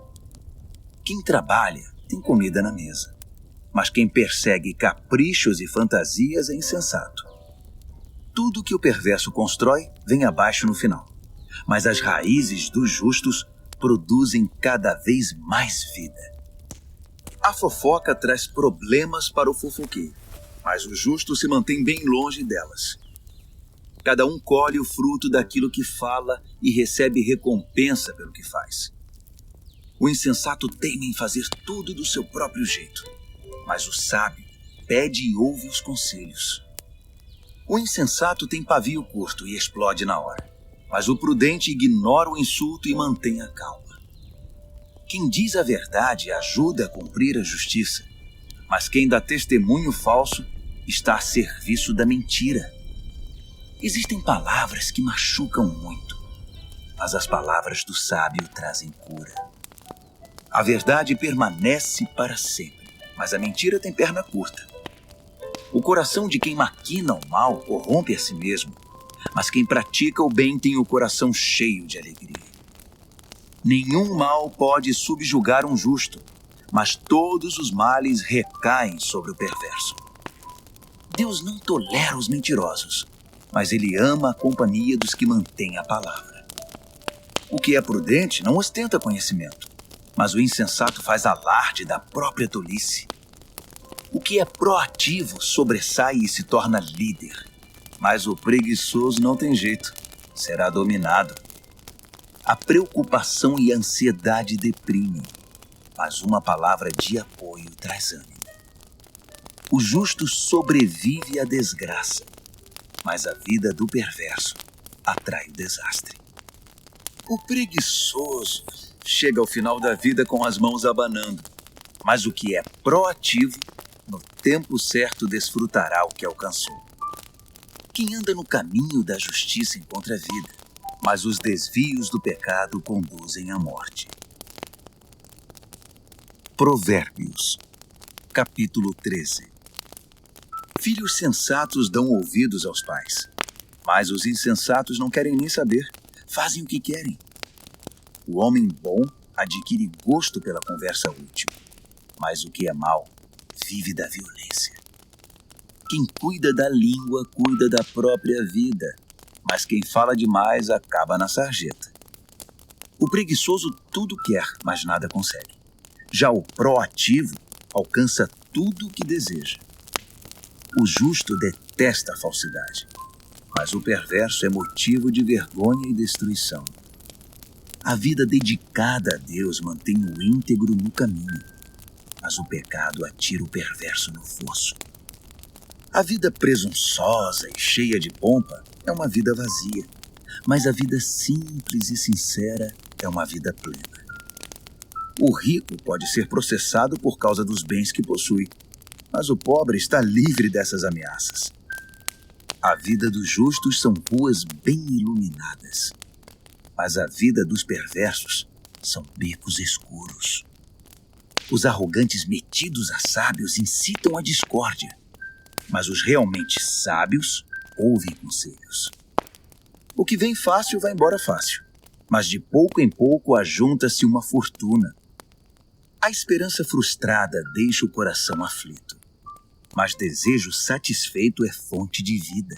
Quem trabalha tem comida na mesa, mas quem persegue caprichos e fantasias é insensato. Tudo que o perverso constrói vem abaixo no final, mas as raízes dos justos produzem cada vez mais vida. A fofoca traz problemas para o fofoqueiro, mas o justo se mantém bem longe delas. Cada um colhe o fruto daquilo que fala e recebe recompensa pelo que faz. O insensato teima em fazer tudo do seu próprio jeito, mas o sábio pede e ouve os conselhos. O insensato tem pavio curto e explode na hora, mas o prudente ignora o insulto e mantém a calma. Quem diz a verdade ajuda a cumprir a justiça, mas quem dá testemunho falso está a serviço da mentira. Existem palavras que machucam muito, mas as palavras do sábio trazem cura. A verdade permanece para sempre, mas a mentira tem perna curta. O coração de quem maquina o mal corrompe a si mesmo, mas quem pratica o bem tem o coração cheio de alegria. Nenhum mal pode subjugar um justo, mas todos os males recaem sobre o perverso. Deus não tolera os mentirosos, mas ele ama a companhia dos que mantêm a palavra. O que é prudente não ostenta conhecimento, mas o insensato faz alarde da própria tolice. O que é proativo sobressai e se torna líder, mas o preguiçoso não tem jeito, será dominado. A preocupação e a ansiedade deprimem, mas uma palavra de apoio traz ânimo. O justo sobrevive à desgraça, mas a vida do perverso atrai o desastre. O preguiçoso chega ao final da vida com as mãos abanando, mas o que é proativo, no tempo certo desfrutará o que alcançou. Quem anda no caminho da justiça encontra vida, mas os desvios do pecado conduzem à morte. Provérbios, capítulo 13. Filhos sensatos dão ouvidos aos pais, mas os insensatos não querem nem saber, fazem o que querem. O homem bom adquire gosto pela conversa útil, mas o que é mau vive da violência. Quem cuida da língua cuida da própria vida, mas quem fala demais acaba na sarjeta. O preguiçoso tudo quer, mas nada consegue. Já o proativo alcança tudo o que deseja. O justo detesta a falsidade, mas o perverso é motivo de vergonha e destruição. A vida dedicada a Deus mantém o íntegro no caminho, mas o pecado atira o perverso no fosso. A vida presunçosa e cheia de pompa é uma vida vazia, mas a vida simples e sincera é uma vida plena. O rico pode ser processado por causa dos bens que possui, mas o pobre está livre dessas ameaças. A vida dos justos são ruas bem iluminadas, mas a vida dos perversos são becos escuros. Os arrogantes metidos a sábios incitam a discórdia, mas os realmente sábios ouvem conselhos. O que vem fácil vai embora fácil, mas de pouco em pouco ajunta-se uma fortuna. A esperança frustrada deixa o coração aflito, mas desejo satisfeito é fonte de vida.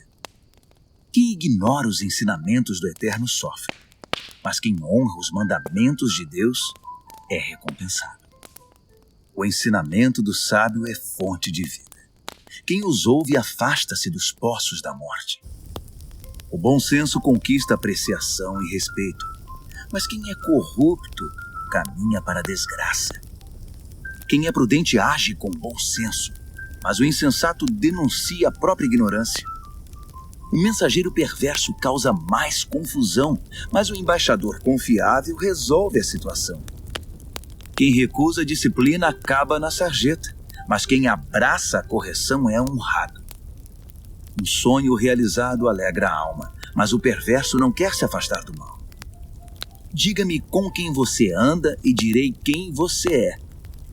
Quem ignora os ensinamentos do Eterno sofre, mas quem honra os mandamentos de Deus é recompensado. O ensinamento do sábio é fonte de vida. Quem os ouve afasta-se dos poços da morte. O bom senso conquista apreciação e respeito, mas quem é corrupto caminha para a desgraça. Quem é prudente age com bom senso, mas o insensato denuncia a própria ignorância. O mensageiro perverso causa mais confusão, mas o embaixador confiável resolve a situação. Quem recusa a disciplina acaba na sarjeta, mas quem abraça a correção é honrado. Um sonho realizado alegra a alma, mas o perverso não quer se afastar do mal. Diga-me com quem você anda e direi quem você é.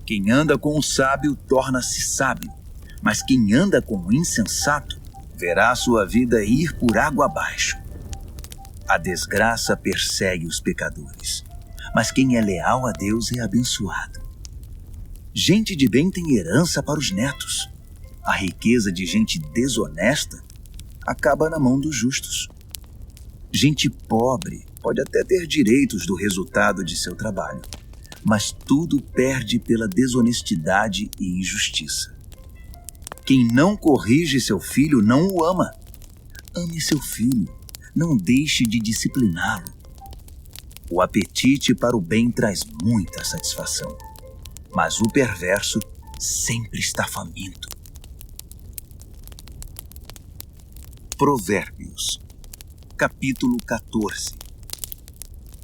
Quem anda com o sábio torna-se sábio, mas quem anda com o insensato verá sua vida ir por água abaixo. A desgraça persegue os pecadores, mas quem é leal a Deus é abençoado. Gente de bem tem herança para os netos. A riqueza de gente desonesta acaba na mão dos justos. Gente pobre pode até ter direitos do resultado de seu trabalho, mas tudo perde pela desonestidade e injustiça. Quem não corrige seu filho não o ama. Ame seu filho, não deixe de discipliná-lo. O apetite para o bem traz muita satisfação, mas o perverso sempre está faminto. Provérbios, capítulo 14.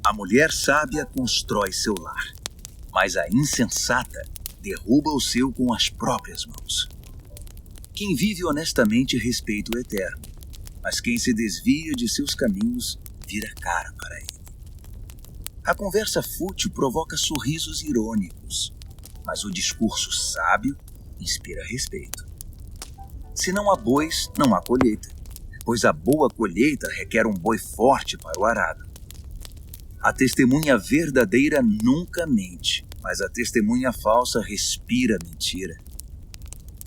A mulher sábia constrói seu lar, mas a insensata derruba o seu com as próprias mãos. Quem vive honestamente respeita o Eterno, mas quem se desvia de seus caminhos vira cara para ele. A conversa fútil provoca sorrisos irônicos, mas o discurso sábio inspira respeito. Se não há bois, não há colheita, pois a boa colheita requer um boi forte para o arado. A testemunha verdadeira nunca mente, mas a testemunha falsa respira mentira.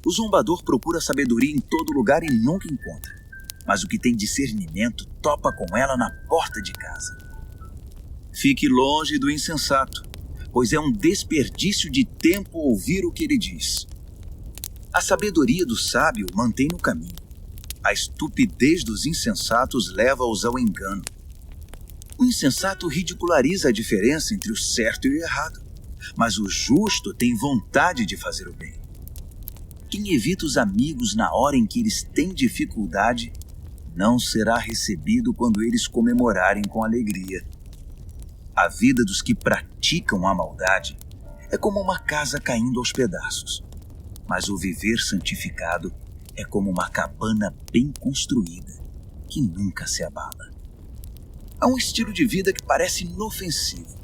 O zombador procura sabedoria em todo lugar e nunca encontra, mas o que tem discernimento topa com ela na porta de casa. Fique longe do insensato, pois é um desperdício de tempo ouvir o que ele diz. A sabedoria do sábio mantém no caminho. A estupidez dos insensatos leva-os ao engano. O insensato ridiculariza a diferença entre o certo e o errado, mas o justo tem vontade de fazer o bem. Quem evita os amigos na hora em que eles têm dificuldade, não será recebido quando eles comemorarem com alegria. A vida dos que praticam a maldade é como uma casa caindo aos pedaços, mas o viver santificado é como uma cabana bem construída, que nunca se abala. Há um estilo de vida que parece inofensivo.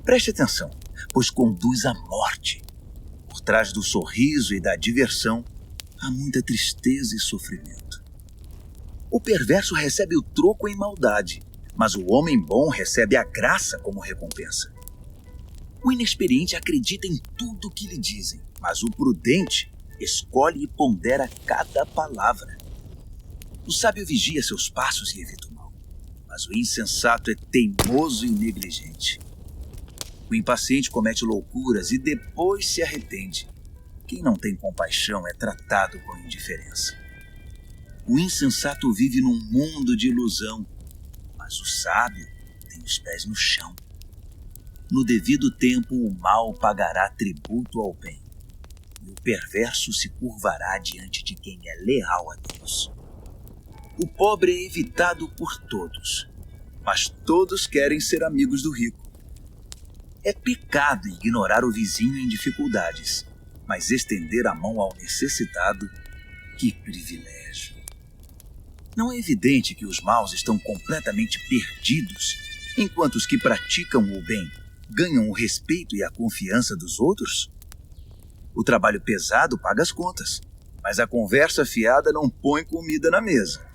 Preste atenção, pois conduz à morte. Por trás do sorriso e da diversão, há muita tristeza e sofrimento. O perverso recebe o troco em maldade, mas o homem bom recebe a graça como recompensa. O inexperiente acredita em tudo o que lhe dizem, mas o prudente escolhe e pondera cada palavra. O sábio vigia seus passos e evita o mal, mas o insensato é teimoso e negligente. O impaciente comete loucuras e depois se arrepende. Quem não tem compaixão é tratado com indiferença. O insensato vive num mundo de ilusão, mas o sábio tem os pés no chão. No devido tempo, o mal pagará tributo ao bem, e o perverso se curvará diante de quem é leal a Deus. O pobre é evitado por todos, mas todos querem ser amigos do rico. É pecado ignorar o vizinho em dificuldades, mas estender a mão ao necessitado, que privilégio! Não é evidente que os maus estão completamente perdidos, enquanto os que praticam o bem ganham o respeito e a confiança dos outros? O trabalho pesado paga as contas, mas a conversa fiada não põe comida na mesa.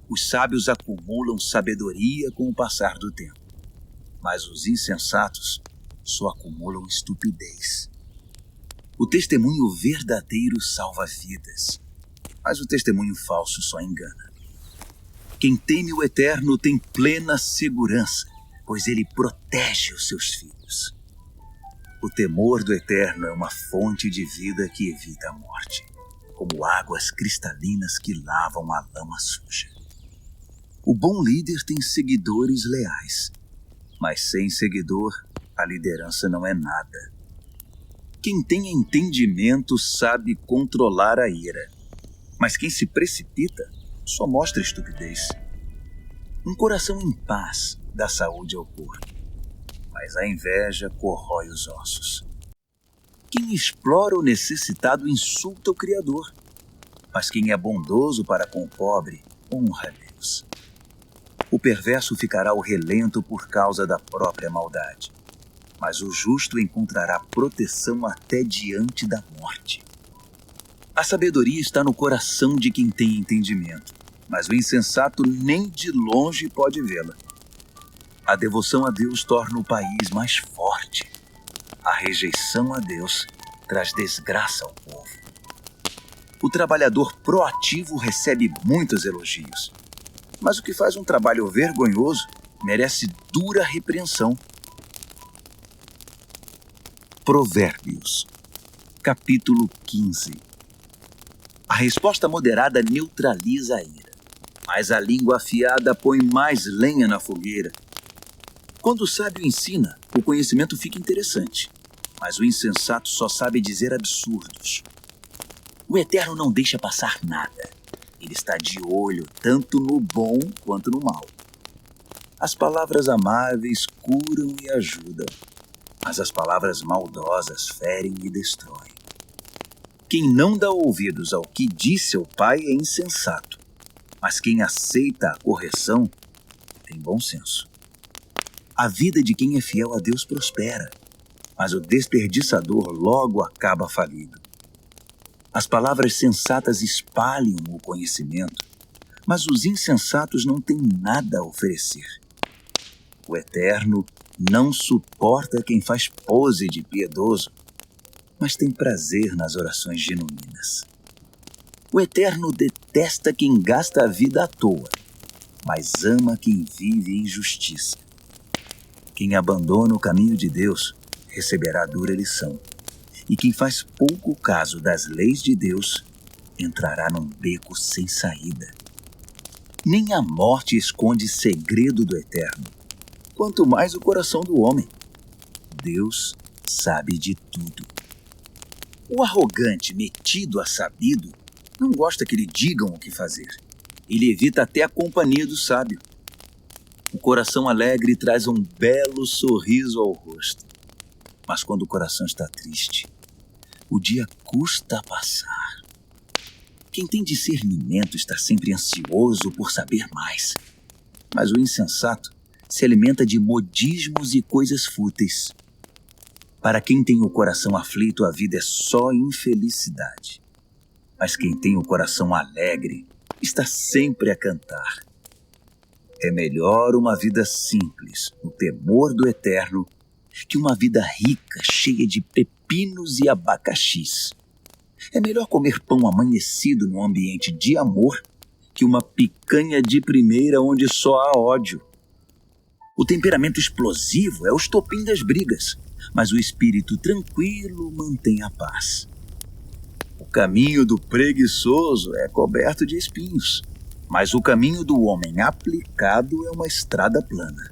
Os sábios acumulam sabedoria com o passar do tempo, mas os insensatos só acumulam estupidez. O testemunho verdadeiro salva vidas, mas o testemunho falso só engana. Quem teme o Eterno tem plena segurança, pois ele protege os seus filhos. O temor do Eterno é uma fonte de vida que evita a morte, como águas cristalinas que lavam a lama suja. O bom líder tem seguidores leais, mas sem seguidor, a liderança não é nada. Quem tem entendimento sabe controlar a ira, mas quem se precipita só mostra estupidez. Um coração em paz dá saúde ao corpo, mas a inveja corrói os ossos. Quem explora o necessitado insulta o Criador, mas quem é bondoso para com o pobre honra a Deus. O perverso ficará ao relento por causa da própria maldade, mas o justo encontrará proteção até diante da morte. A sabedoria está no coração de quem tem entendimento, mas o insensato nem de longe pode vê-la. A devoção a Deus torna o país mais forte. A rejeição a Deus traz desgraça ao povo. O trabalhador proativo recebe muitos elogios, mas o que faz um trabalho vergonhoso merece dura repreensão. Provérbios, capítulo 15. A resposta moderada neutraliza a ira, mas a língua afiada põe mais lenha na fogueira. Quando o sábio ensina, o conhecimento fica interessante, mas o insensato só sabe dizer absurdos. O Eterno não deixa passar nada. Ele está de olho tanto no bom quanto no mal. As palavras amáveis curam e ajudam, mas as palavras maldosas ferem e destroem. Quem não dá ouvidos ao que diz seu pai é insensato, mas quem aceita a correção tem bom senso. A vida de quem é fiel a Deus prospera, mas o desperdiçador logo acaba falido. As palavras sensatas espalham o conhecimento, mas os insensatos não têm nada a oferecer. O Eterno não suporta quem faz pose de piedoso, mas tem prazer nas orações genuínas. O Eterno detesta quem gasta a vida à toa, mas ama quem vive em justiça. Quem abandona o caminho de Deus receberá dura lição, e quem faz pouco caso das leis de Deus entrará num beco sem saída. Nem a morte esconde segredo do Eterno, quanto mais o coração do homem. Deus sabe de tudo. O arrogante, metido a sabido, não gosta que lhe digam o que fazer. Ele evita até a companhia do sábio. O coração alegre traz um belo sorriso ao rosto. Mas quando o coração está triste, o dia custa a passar. Quem tem discernimento está sempre ansioso por saber mais. Mas o insensato se alimenta de modismos e coisas fúteis. Para quem tem o coração aflito, a vida é só infelicidade. Mas quem tem o coração alegre está sempre a cantar. É melhor uma vida simples, no temor do Eterno, que uma vida rica, cheia de pepinos e abacaxis. É melhor comer pão amanhecido num ambiente de amor que uma picanha de primeira onde só há ódio. O temperamento explosivo é o estopim das brigas, mas o espírito tranquilo mantém a paz. O caminho do preguiçoso é coberto de espinhos, mas o caminho do homem aplicado é uma estrada plana.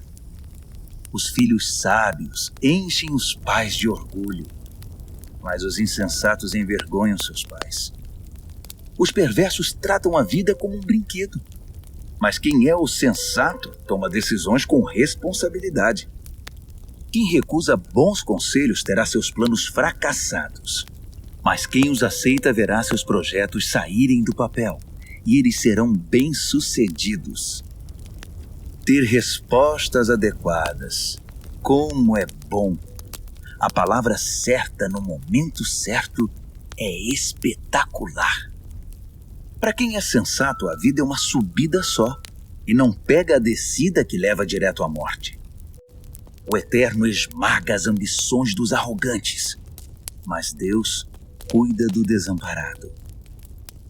Os filhos sábios enchem os pais de orgulho, mas os insensatos envergonham seus pais. Os perversos tratam a vida como um brinquedo, mas quem é o sensato toma decisões com responsabilidade. Quem recusa bons conselhos terá seus planos fracassados, mas quem os aceita verá seus projetos saírem do papel e eles serão bem-sucedidos. Ter respostas adequadas. Como é bom! A palavra certa no momento certo é espetacular. Para quem é sensato, a vida é uma subida só e não pega a descida que leva direto à morte. O Eterno esmaga as ambições dos arrogantes, mas Deus cuida do desamparado.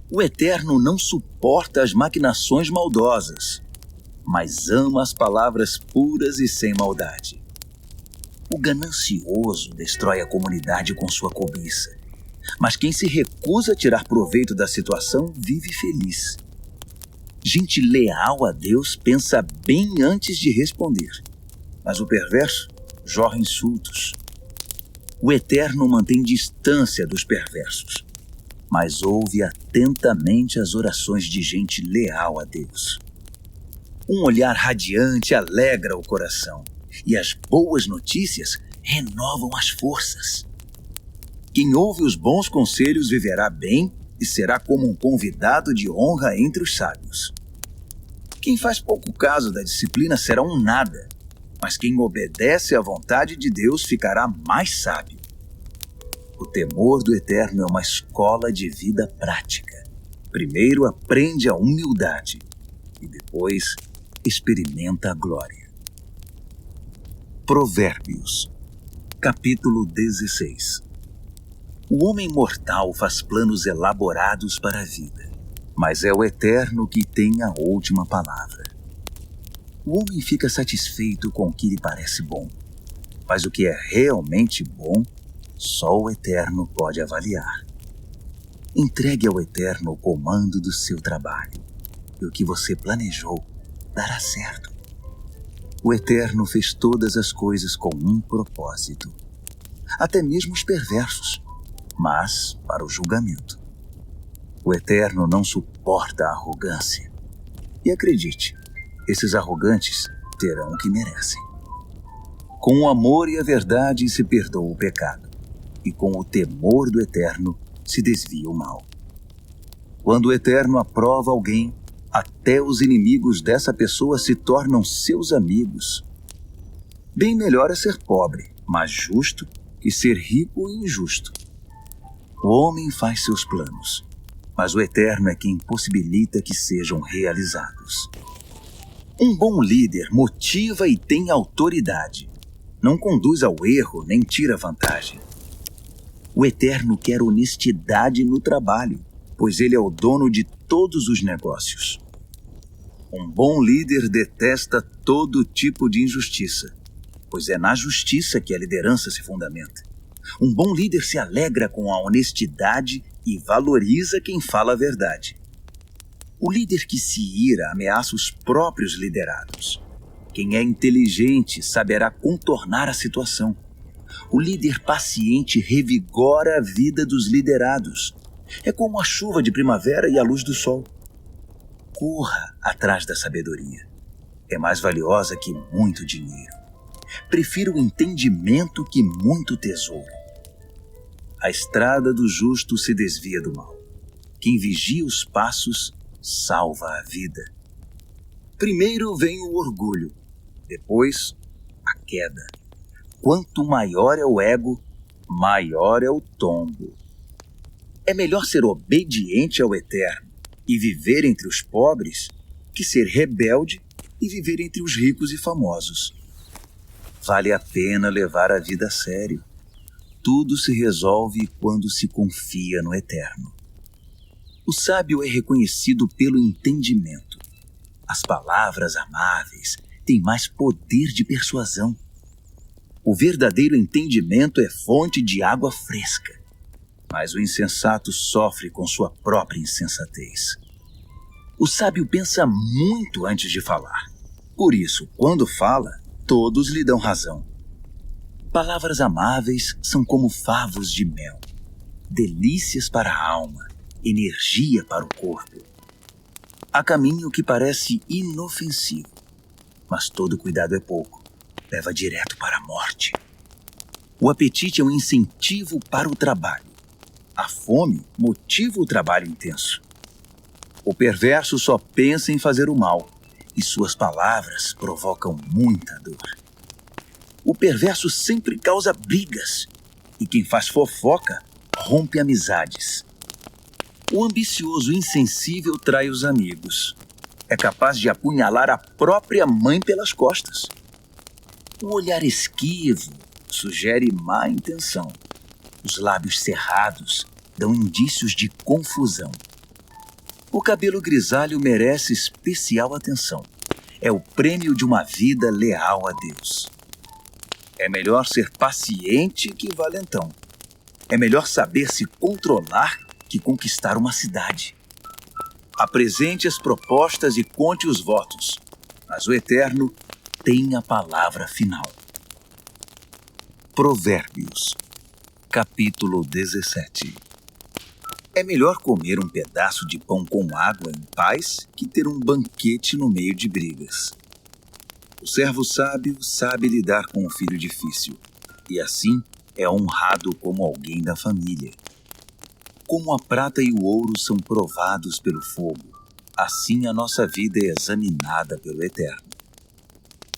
O Eterno não suporta as maquinações maldosas, mas ama as palavras puras e sem maldade. O ganancioso destrói a comunidade com sua cobiça, mas quem se recusa a tirar proveito da situação vive feliz. Gente leal a Deus pensa bem antes de responder, mas o perverso jorra insultos. O Eterno mantém distância dos perversos, mas ouve atentamente as orações de gente leal a Deus. Um olhar radiante alegra o coração, e as boas notícias renovam as forças. Quem ouve os bons conselhos viverá bem e será como um convidado de honra entre os sábios. Quem faz pouco caso da disciplina será um nada, mas quem obedece à vontade de Deus ficará mais sábio. O temor do Eterno é uma escola de vida prática. Primeiro aprende a humildade e depois experimenta a glória. Provérbios, capítulo 16. O homem mortal faz planos elaborados para a vida, mas é o Eterno que tem a última palavra. O homem fica satisfeito com o que lhe parece bom, mas o que é realmente bom, só o Eterno pode avaliar. Entregue ao Eterno o comando do seu trabalho, e o que você planejou dará certo. O Eterno fez todas as coisas com um propósito, até mesmo os perversos, mas para o julgamento. O Eterno não suporta a arrogância. E acredite, esses arrogantes terão o que merecem. Com o amor e a verdade se perdoa o pecado, e com o temor do Eterno se desvia o mal. Quando o Eterno aprova alguém, até os inimigos dessa pessoa se tornam seus amigos. Bem melhor é ser pobre, mas justo, que ser rico e injusto. O homem faz seus planos, mas o Eterno é quem possibilita que sejam realizados. Um bom líder motiva e tem autoridade. Não conduz ao erro nem tira vantagem. O Eterno quer honestidade no trabalho, pois ele é o dono de todos os negócios. Um bom líder detesta todo tipo de injustiça, pois é na justiça que a liderança se fundamenta. Um bom líder se alegra com a honestidade e valoriza quem fala a verdade. O líder que se ira ameaça os próprios liderados. Quem é inteligente saberá contornar a situação. O líder paciente revigora a vida dos liderados. É como a chuva de primavera e a luz do sol. Corra atrás da sabedoria. É mais valiosa que muito dinheiro. Prefiro o entendimento que muito tesouro. A estrada do justo se desvia do mal. Quem vigia os passos salva a vida. Primeiro vem o orgulho, depois a queda. Quanto maior é o ego, maior é o tombo. É melhor ser obediente ao Eterno e viver entre os pobres que ser rebelde e viver entre os ricos e famosos. Vale a pena levar a vida a sério. Tudo se resolve quando se confia no Eterno. O sábio é reconhecido pelo entendimento. As palavras amáveis têm mais poder de persuasão. O verdadeiro entendimento é fonte de água fresca. mas o insensato sofre com sua própria insensatez. O sábio pensa muito antes de falar. Por isso, quando fala, todos lhe dão razão. Palavras amáveis são como favos de mel, delícias para a alma, energia para o corpo. Há caminho que parece inofensivo, mas todo cuidado é pouco, leva direto para a morte. O apetite é um incentivo para o trabalho. A fome motiva o trabalho intenso. O perverso só pensa em fazer o mal, e suas palavras provocam muita dor. O perverso sempre causa brigas, e quem faz fofoca rompe amizades. O ambicioso insensível trai os amigos. É capaz de apunhalar a própria mãe pelas costas. O olhar esquivo sugere má intenção. Os lábios cerrados dão indícios de confusão. O cabelo grisalho merece especial atenção. É o prêmio de uma vida leal a Deus. É melhor ser paciente que valentão. É melhor saber se controlar que conquistar uma cidade. Apresente as propostas e conte os votos, mas o Eterno tem a palavra final. Provérbios, capítulo 17. É melhor comer um pedaço de pão com água em paz que ter um banquete no meio de brigas. O servo sábio sabe lidar com o filho difícil, e assim é honrado como alguém da família. Como a prata e o ouro são provados pelo fogo, assim a nossa vida é examinada pelo Eterno.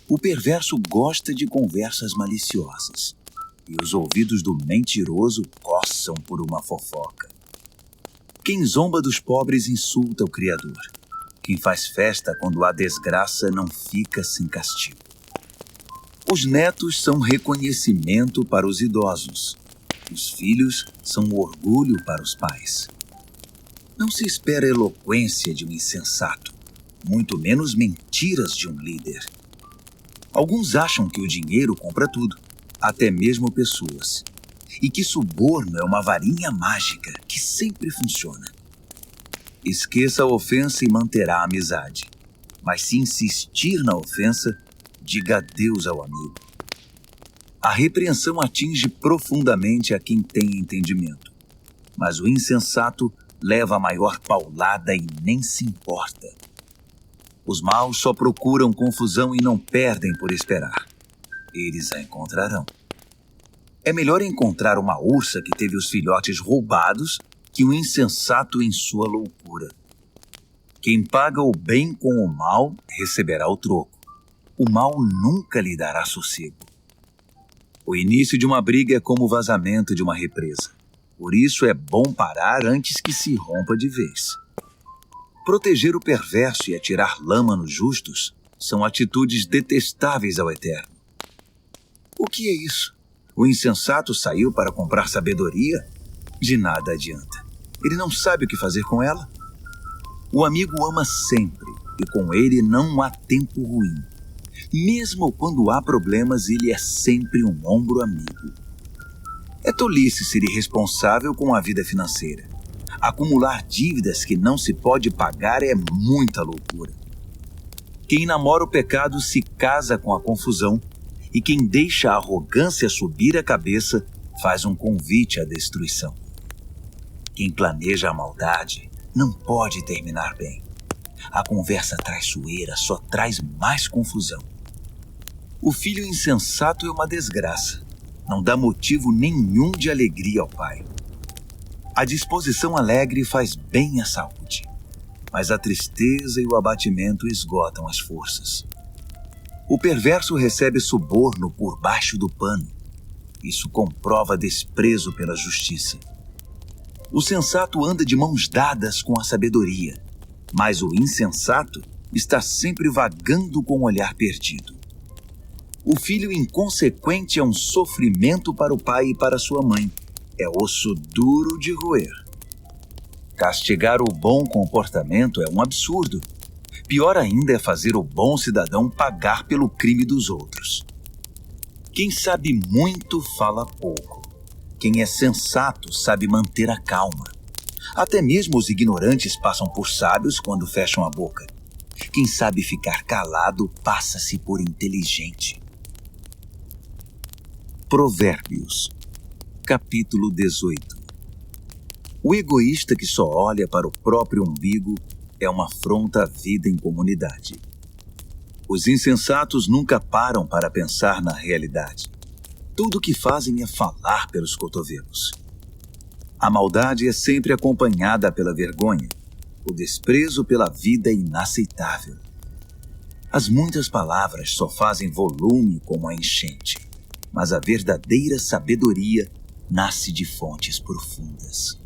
O perverso gosta de conversas maliciosas, e os ouvidos do mentiroso coçam por uma fofoca. Quem zomba dos pobres insulta o Criador. Quem faz festa quando há desgraça não fica sem castigo. Os netos são reconhecimento para os idosos. Os filhos são orgulho para os pais. Não se espera eloquência de um insensato, muito menos mentiras de um líder. Alguns acham que o dinheiro compra tudo, até mesmo pessoas, e que suborno é uma varinha mágica que sempre funciona. Esqueça a ofensa e manterá a amizade, mas se insistir na ofensa, diga adeus ao amigo. A repreensão atinge profundamente a quem tem entendimento, mas o insensato leva a maior paulada e nem se importa. Os maus só procuram confusão e não perdem por esperar. Eles a encontrarão. É melhor encontrar uma ursa que teve os filhotes roubados que um insensato em sua loucura. Quem paga o bem com o mal receberá o troco. O mal nunca lhe dará sossego. O início de uma briga é como o vazamento de uma represa. Por isso é bom parar antes que se rompa de vez. Proteger o perverso e atirar lama nos justos são atitudes detestáveis ao Eterno. O que é isso? O insensato saiu para comprar sabedoria? De nada adianta. Ele não sabe o que fazer com ela. O amigo ama sempre, e com ele não há tempo ruim. Mesmo quando há problemas, ele é sempre um ombro amigo. É tolice ser irresponsável com a vida financeira. Acumular dívidas que não se pode pagar é muita loucura. Quem namora o pecado se casa com a confusão, e quem deixa a arrogância subir a cabeça faz um convite à destruição. Quem planeja a maldade não pode terminar bem. A conversa traiçoeira só traz mais confusão. O filho insensato é uma desgraça. Não dá motivo nenhum de alegria ao pai. A disposição alegre faz bem à saúde, mas a tristeza e o abatimento esgotam as forças. O perverso recebe suborno por baixo do pano. Isso comprova desprezo pela justiça. O sensato anda de mãos dadas com a sabedoria, mas o insensato está sempre vagando com o olhar perdido. O filho inconsequente é um sofrimento para o pai e para sua mãe. É osso duro de roer. Castigar o bom comportamento é um absurdo. Pior ainda é fazer o bom cidadão pagar pelo crime dos outros. Quem sabe muito fala pouco. Quem é sensato sabe manter a calma. Até mesmo os ignorantes passam por sábios quando fecham a boca. Quem sabe ficar calado passa-se por inteligente. Provérbios, capítulo 18. O egoísta que só olha para o próprio umbigo é uma afronta à vida em comunidade. Os insensatos nunca param para pensar na realidade. Tudo o que fazem é falar pelos cotovelos. A maldade é sempre acompanhada pela vergonha. O desprezo pela vida é inaceitável. As muitas palavras só fazem volume como a enchente, mas a verdadeira sabedoria nasce de fontes profundas.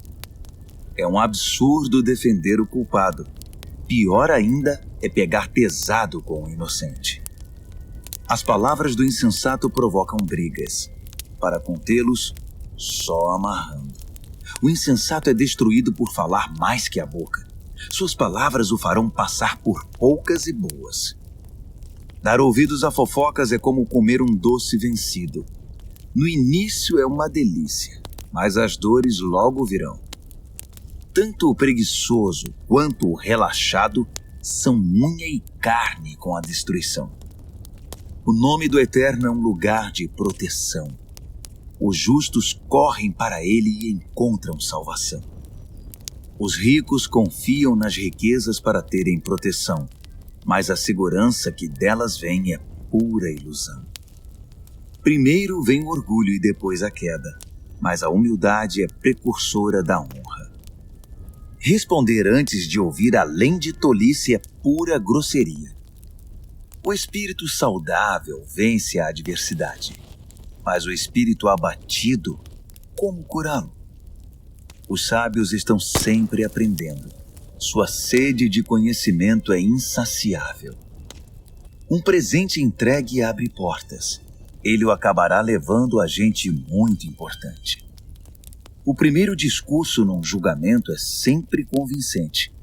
É um absurdo defender o culpado. Pior ainda é pegar pesado com o inocente. As palavras do insensato provocam brigas. Para contê-los, só amarrando. O insensato é destruído por falar mais que a boca. Suas palavras o farão passar por poucas e boas. Dar ouvidos a fofocas é como comer um doce vencido. No início é uma delícia, mas as dores logo virão. Tanto o preguiçoso quanto o relaxado são unha e carne com a destruição. O nome do Eterno é um lugar de proteção. Os justos correm para ele e encontram salvação. Os ricos confiam nas riquezas para terem proteção, mas a segurança que delas vem é pura ilusão. Primeiro vem o orgulho e depois a queda, mas a humildade é precursora da honra. Responder antes de ouvir, além de tolice, é pura grosseria. O espírito saudável vence a adversidade, mas o espírito abatido, como curá-lo? Os sábios estão sempre aprendendo. Sua sede de conhecimento é insaciável. Um presente entregue abre portas. Ele o acabará levando a gente muito importante. O primeiro discurso num julgamento é sempre convincente,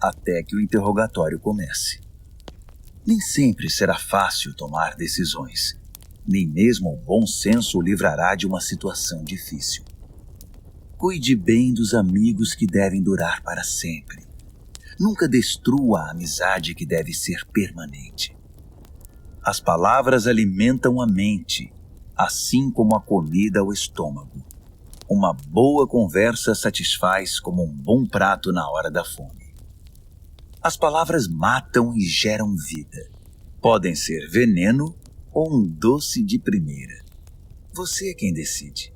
até que o interrogatório comece. Nem sempre será fácil tomar decisões. Nem mesmo o bom senso o livrará de uma situação difícil. Cuide bem dos amigos que devem durar para sempre. Nunca destrua a amizade que deve ser permanente. As palavras alimentam a mente, assim como a comida o estômago. Uma boa conversa satisfaz como um bom prato na hora da fome. As palavras matam e geram vida. Podem ser veneno ou um doce de primeira. Você é quem decide.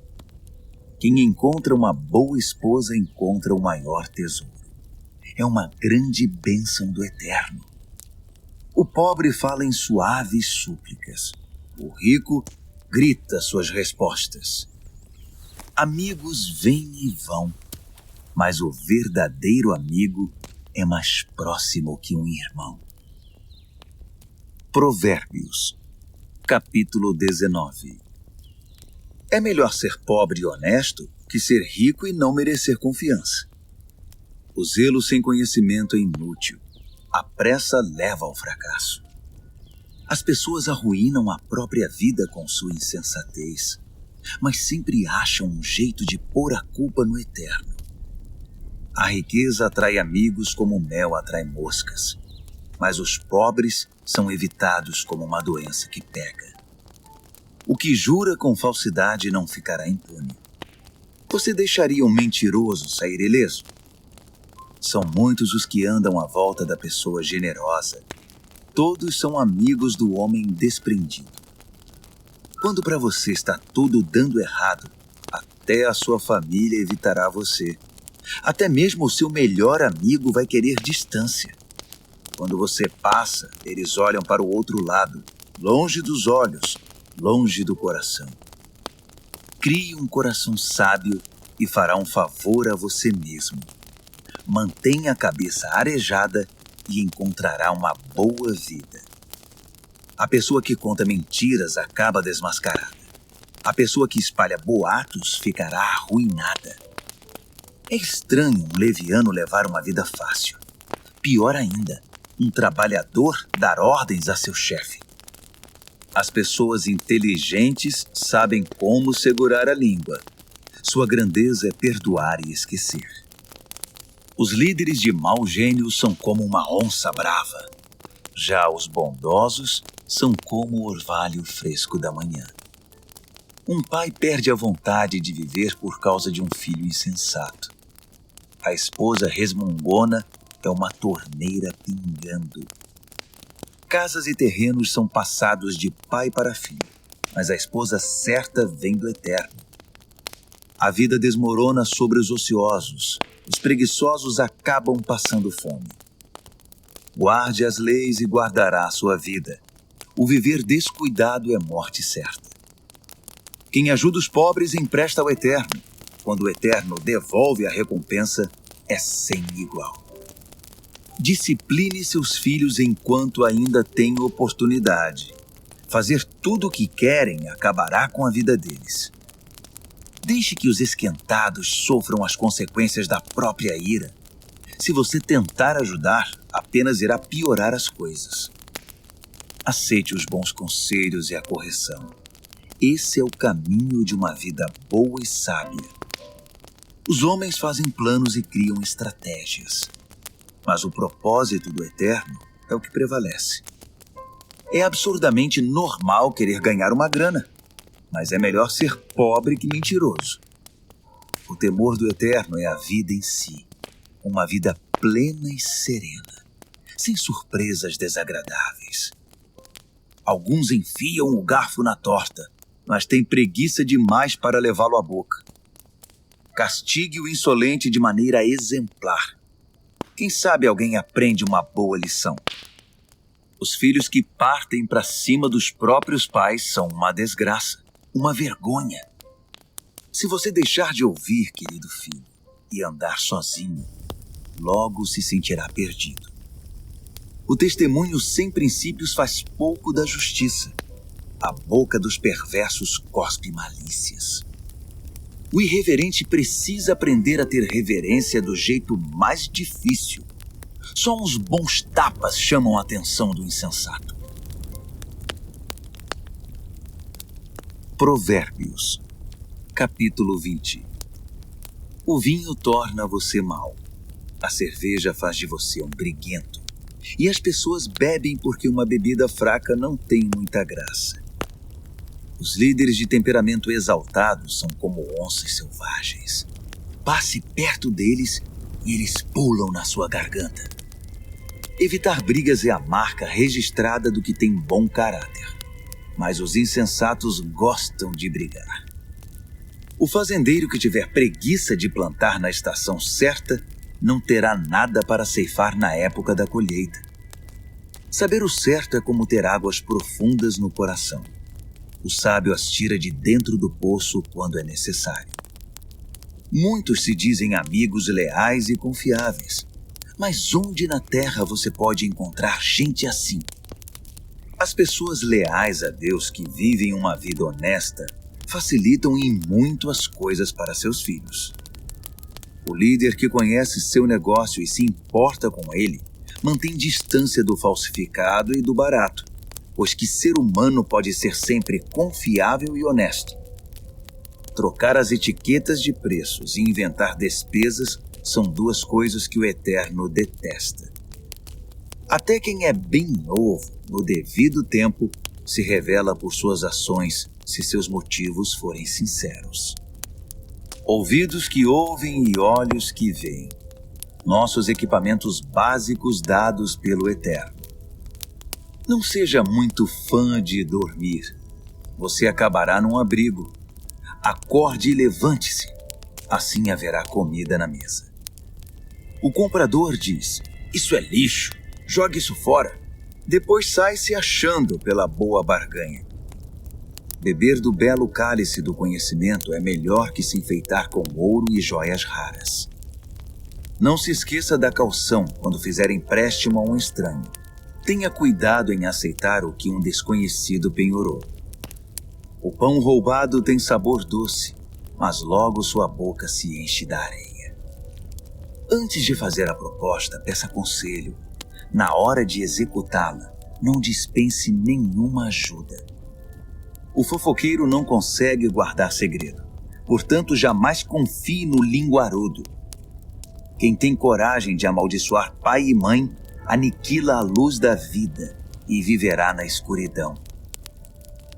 Quem encontra uma boa esposa encontra o maior tesouro. É uma grande bênção do Eterno. O pobre fala em suaves súplicas. O rico grita suas respostas. Amigos vêm e vão, mas o verdadeiro amigo é mais próximo que um irmão. Provérbios, capítulo 19. É melhor ser pobre e honesto que ser rico e não merecer confiança. O zelo sem conhecimento é inútil. A pressa leva ao fracasso. As pessoas arruinam a própria vida com sua insensatez, mas sempre acham um jeito de pôr a culpa no Eterno. A riqueza atrai amigos como o mel atrai moscas, mas os pobres são evitados como uma doença que pega. O que jura com falsidade não ficará impune. Você deixaria um mentiroso sair ileso? São muitos os que andam à volta da pessoa generosa. Todos são amigos do homem desprendido. Quando para você está tudo dando errado, até a sua família evitará você. Até mesmo o seu melhor amigo vai querer distância. Quando você passa, eles olham para o outro lado, longe dos olhos, longe do coração. Crie um coração sábio e fará um favor a você mesmo. Mantenha a cabeça arejada e encontrará uma boa vida. A pessoa que conta mentiras acaba desmascarada. A pessoa que espalha boatos ficará arruinada. É estranho um leviano levar uma vida fácil. Pior ainda, um trabalhador dar ordens a seu chefe. As pessoas inteligentes sabem como segurar a língua. Sua grandeza é perdoar e esquecer. Os líderes de mau gênio são como uma onça brava. Já os bondosos são como o orvalho fresco da manhã. Um pai perde a vontade de viver por causa de um filho insensato. A esposa resmungona é uma torneira pingando. Casas e terrenos são passados de pai para filho, mas a esposa certa vem do Eterno. A vida desmorona sobre os ociosos. Os preguiçosos acabam passando fome. Guarde as leis e guardará a sua vida. O viver descuidado é morte certa. Quem ajuda os pobres empresta ao Eterno. Quando o Eterno devolve a recompensa, é sem igual. Discipline seus filhos enquanto ainda tem oportunidade. Fazer tudo o que querem acabará com a vida deles. Deixe que os esquentados sofram as consequências da própria ira. Se você tentar ajudar, apenas irá piorar as coisas. Aceite os bons conselhos e a correção. Esse é o caminho de uma vida boa e sábia. Os homens fazem planos e criam estratégias. Mas o propósito do Eterno é o que prevalece. É absurdamente normal querer ganhar uma grana. Mas é melhor ser pobre que mentiroso. O temor do Eterno é a vida em si. Uma vida plena e serena, sem surpresas desagradáveis. Alguns enfiam o garfo na torta, mas têm preguiça demais para levá-lo à boca. Castigue o insolente de maneira exemplar. Quem sabe alguém aprende uma boa lição. Os filhos que partem para cima dos próprios pais são uma desgraça. Uma vergonha. Se você deixar de ouvir, querido filho, e andar sozinho, logo se sentirá perdido. O testemunho sem princípios faz pouco da justiça. A boca dos perversos cospe malícias. O irreverente precisa aprender a ter reverência do jeito mais difícil. Só uns bons tapas chamam a atenção do insensato. Provérbios, capítulo 20. O vinho torna você mau. A cerveja faz de você um briguento. E as pessoas bebem porque uma bebida fraca não tem muita graça. Os líderes de temperamento exaltado são como onças selvagens. Passe perto deles e eles pulam na sua garganta. Evitar brigas é a marca registrada do que tem bom caráter. Mas os insensatos gostam de brigar. O fazendeiro que tiver preguiça de plantar na estação certa não terá nada para ceifar na época da colheita. Saber o certo é como ter águas profundas no coração. O sábio as tira de dentro do poço quando é necessário. Muitos se dizem amigos leais e confiáveis. Mas onde na terra você pode encontrar gente assim? As pessoas leais a Deus que vivem uma vida honesta facilitam em muito as coisas para seus filhos. O líder que conhece seu negócio e se importa com ele mantém distância do falsificado e do barato, pois que ser humano pode ser sempre confiável e honesto. Trocar as etiquetas de preços e inventar despesas são duas coisas que o Eterno detesta. Até quem é bem novo, no devido tempo, se revela por suas ações se seus motivos forem sinceros. Ouvidos que ouvem e olhos que veem. Nossos equipamentos básicos dados pelo Eterno. Não seja muito fã de dormir. Você acabará num abrigo. Acorde e levante-se. Assim haverá comida na mesa. O comprador diz: "Isso é lixo. Jogue isso fora." Depois sai se achando pela boa barganha. Beber do belo cálice do conhecimento é melhor que se enfeitar com ouro e joias raras. Não se esqueça da caução quando fizer empréstimo a um estranho. Tenha cuidado em aceitar o que um desconhecido penhorou. O pão roubado tem sabor doce, mas logo sua boca se enche da areia. Antes de fazer a proposta, peça conselho. Na hora de executá-la, não dispense nenhuma ajuda. O fofoqueiro não consegue guardar segredo, Portanto, jamais confie no linguarudo. Quem tem coragem de amaldiçoar pai e mãe, aniquila a luz da vida e viverá na escuridão.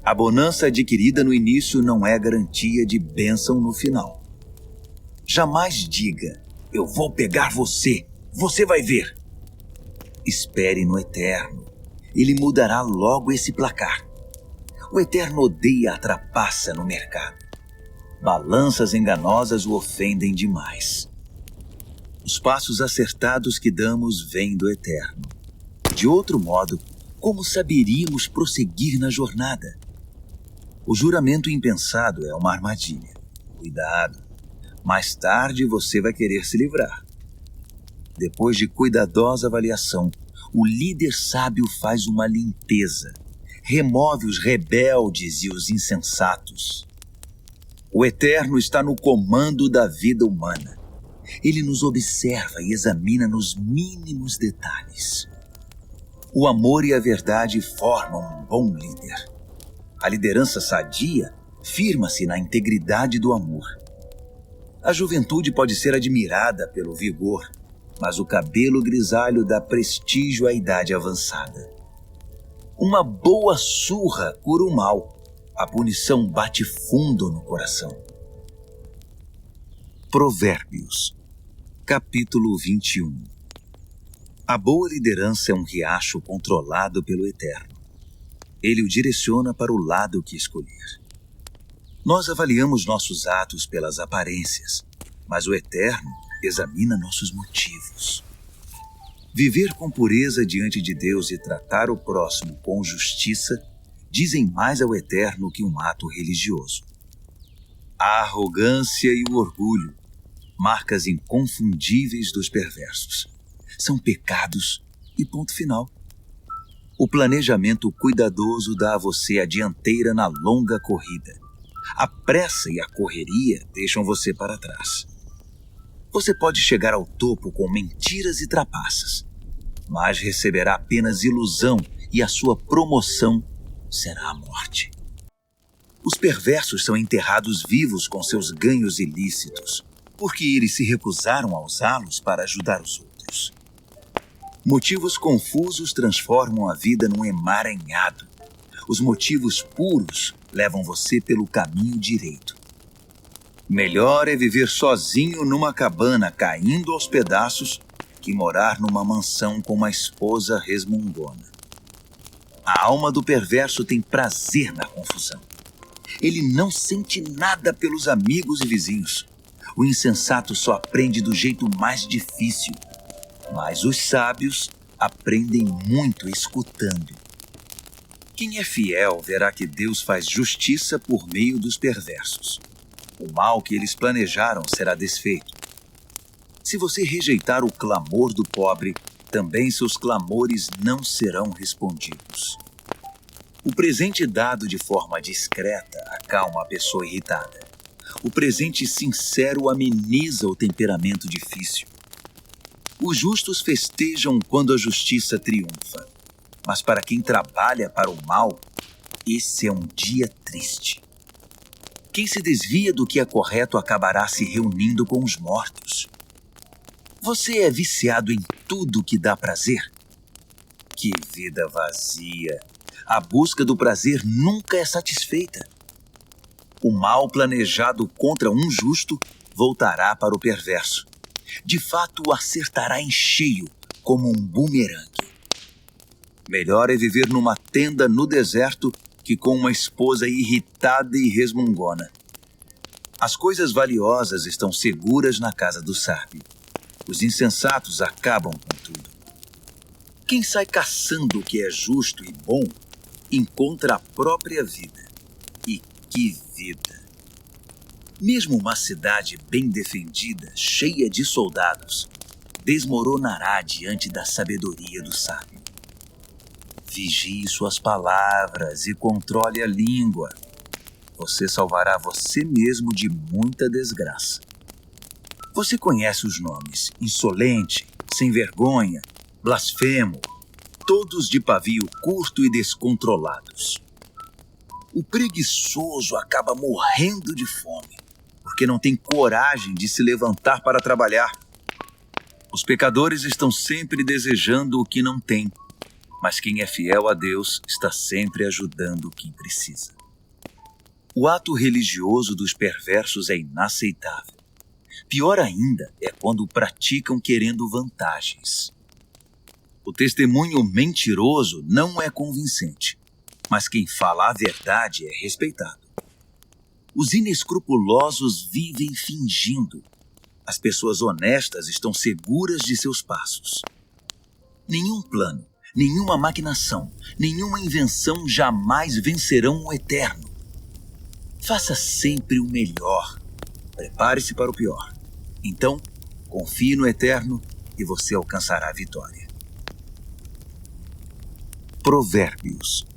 A bonança adquirida no início não é garantia de bênção no final. Jamais diga, eu vou pegar você, você vai ver. Espere no Eterno, ele mudará logo esse placar. O Eterno odeia a trapaça no mercado. Balanças enganosas o ofendem demais. Os passos acertados que damos vêm do Eterno. De outro modo, como saberíamos prosseguir na jornada? O juramento impensado é uma armadilha. Cuidado, mais tarde você vai querer se livrar. Depois de cuidadosa avaliação, o líder sábio faz uma limpeza. Remove os rebeldes e os insensatos. O Eterno está no comando da vida humana. Ele nos observa e examina nos mínimos detalhes. O amor e a verdade formam um bom líder. A liderança sadia firma-se na integridade do amor. A juventude pode ser admirada pelo vigor, mas o cabelo grisalho dá prestígio à idade avançada. Uma boa surra cura o mal. A punição bate fundo no coração. Provérbios, capítulo 21. A boa liderança é um riacho controlado pelo Eterno. Ele o direciona para o lado que escolher. Nós avaliamos nossos atos pelas aparências, mas o Eterno examina nossos motivos. Viver com pureza diante de Deus e tratar o próximo com justiça dizem mais ao Eterno que um ato religioso. A arrogância e o orgulho, marcas inconfundíveis dos perversos, são pecados e ponto final. O planejamento cuidadoso dá a você a dianteira na longa corrida. A pressa e a correria deixam você para trás. Você pode chegar ao topo com mentiras e trapaças, mas receberá apenas ilusão e a sua promoção será a morte. Os perversos são enterrados vivos com seus ganhos ilícitos, porque eles se recusaram a usá-los para ajudar os outros. Motivos confusos transformam a vida num emaranhado. Os motivos puros levam você pelo caminho direito. Melhor é viver sozinho numa cabana caindo aos pedaços que morar numa mansão com uma esposa resmungona. A alma do perverso tem prazer na confusão. Ele não sente nada pelos amigos e vizinhos. O insensato só aprende do jeito mais difícil, mas os sábios aprendem muito escutando. Quem é fiel verá que Deus faz justiça por meio dos perversos. O mal que eles planejaram será desfeito. Se você rejeitar o clamor do pobre, também seus clamores não serão respondidos. O presente dado de forma discreta acalma a pessoa irritada. O presente sincero ameniza o temperamento difícil. Os justos festejam quando a justiça triunfa, mas para quem trabalha para o mal, esse é um dia triste. Quem se desvia do que é correto acabará se reunindo com os mortos. Você é viciado em tudo que dá prazer? Que vida vazia! A busca do prazer nunca é satisfeita. O mal planejado contra um justo voltará para o perverso. De fato, o acertará em cheio, como um bumerangue. Melhor é viver numa tenda no deserto que com uma esposa irritada e resmungona. As coisas valiosas estão seguras na casa do sábio. Os insensatos acabam com tudo. Quem sai caçando o que é justo e bom, encontra a própria vida. E que vida! Mesmo uma cidade bem defendida, cheia de soldados, desmoronará diante da sabedoria do sábio. Vigie suas palavras e controle a língua. Você salvará você mesmo de muita desgraça. Você conhece os nomes insolente, sem vergonha, blasfemo, todos de pavio curto e descontrolados. O preguiçoso acaba morrendo de fome, porque não tem coragem de se levantar para trabalhar. Os pecadores estão sempre desejando o que não têm, mas quem é fiel a Deus está sempre ajudando quem precisa. O ato religioso dos perversos é inaceitável. Pior ainda é quando o praticam querendo vantagens. O testemunho mentiroso não é convincente, mas quem fala a verdade é respeitado. Os inescrupulosos vivem fingindo. As pessoas honestas estão seguras de seus passos. Nenhum plano, nenhuma maquinação, nenhuma invenção jamais vencerão o eterno. Faça sempre o melhor. Prepare-se para o pior. Então, confie no eterno e você alcançará a vitória. Provérbios,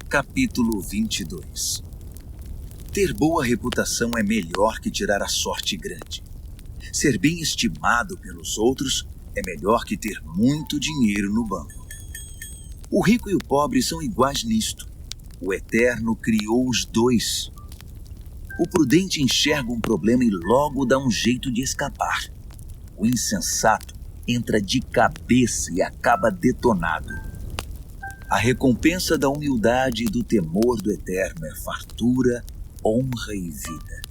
capítulo 22. Ter boa reputação é melhor que tirar a sorte grande. Ser bem estimado pelos outros é melhor que ter muito dinheiro no banco. O rico e o pobre são iguais nisto. O Eterno criou os dois. O prudente enxerga um problema e logo dá um jeito de escapar. O insensato entra de cabeça e acaba detonado. A recompensa da humildade e do temor do Eterno é fartura, honra e vida.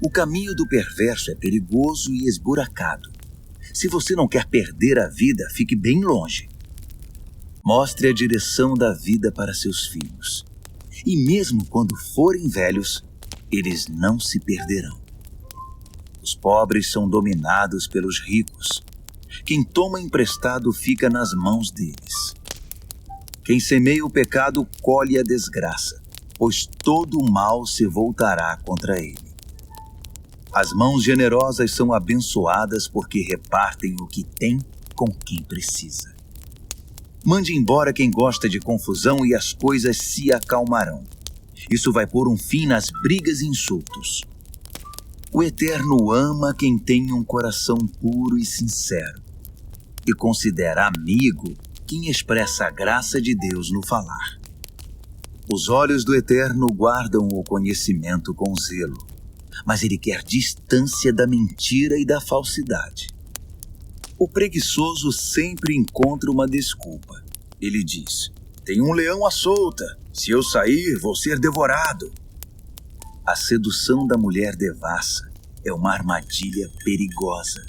O caminho do perverso é perigoso e esburacado. Se você não quer perder a vida, fique bem longe. Mostre a direção da vida para seus filhos. E mesmo quando forem velhos, eles não se perderão. Os pobres são dominados pelos ricos. Quem toma emprestado fica nas mãos deles. Quem semeia o pecado colhe a desgraça, pois todo o mal se voltará contra ele. As mãos generosas são abençoadas porque repartem o que tem com quem precisa. Mande embora quem gosta de confusão e as coisas se acalmarão. Isso vai pôr um fim nas brigas e insultos. O Eterno ama quem tem um coração puro e sincero e considera amigo quem expressa a graça de Deus no falar. Os olhos do Eterno guardam o conhecimento com zelo, mas ele quer distância da mentira e da falsidade. O preguiçoso sempre encontra uma desculpa. Ele diz: tem um leão à solta. Se eu sair, vou ser devorado. A sedução da mulher devassa é uma armadilha perigosa.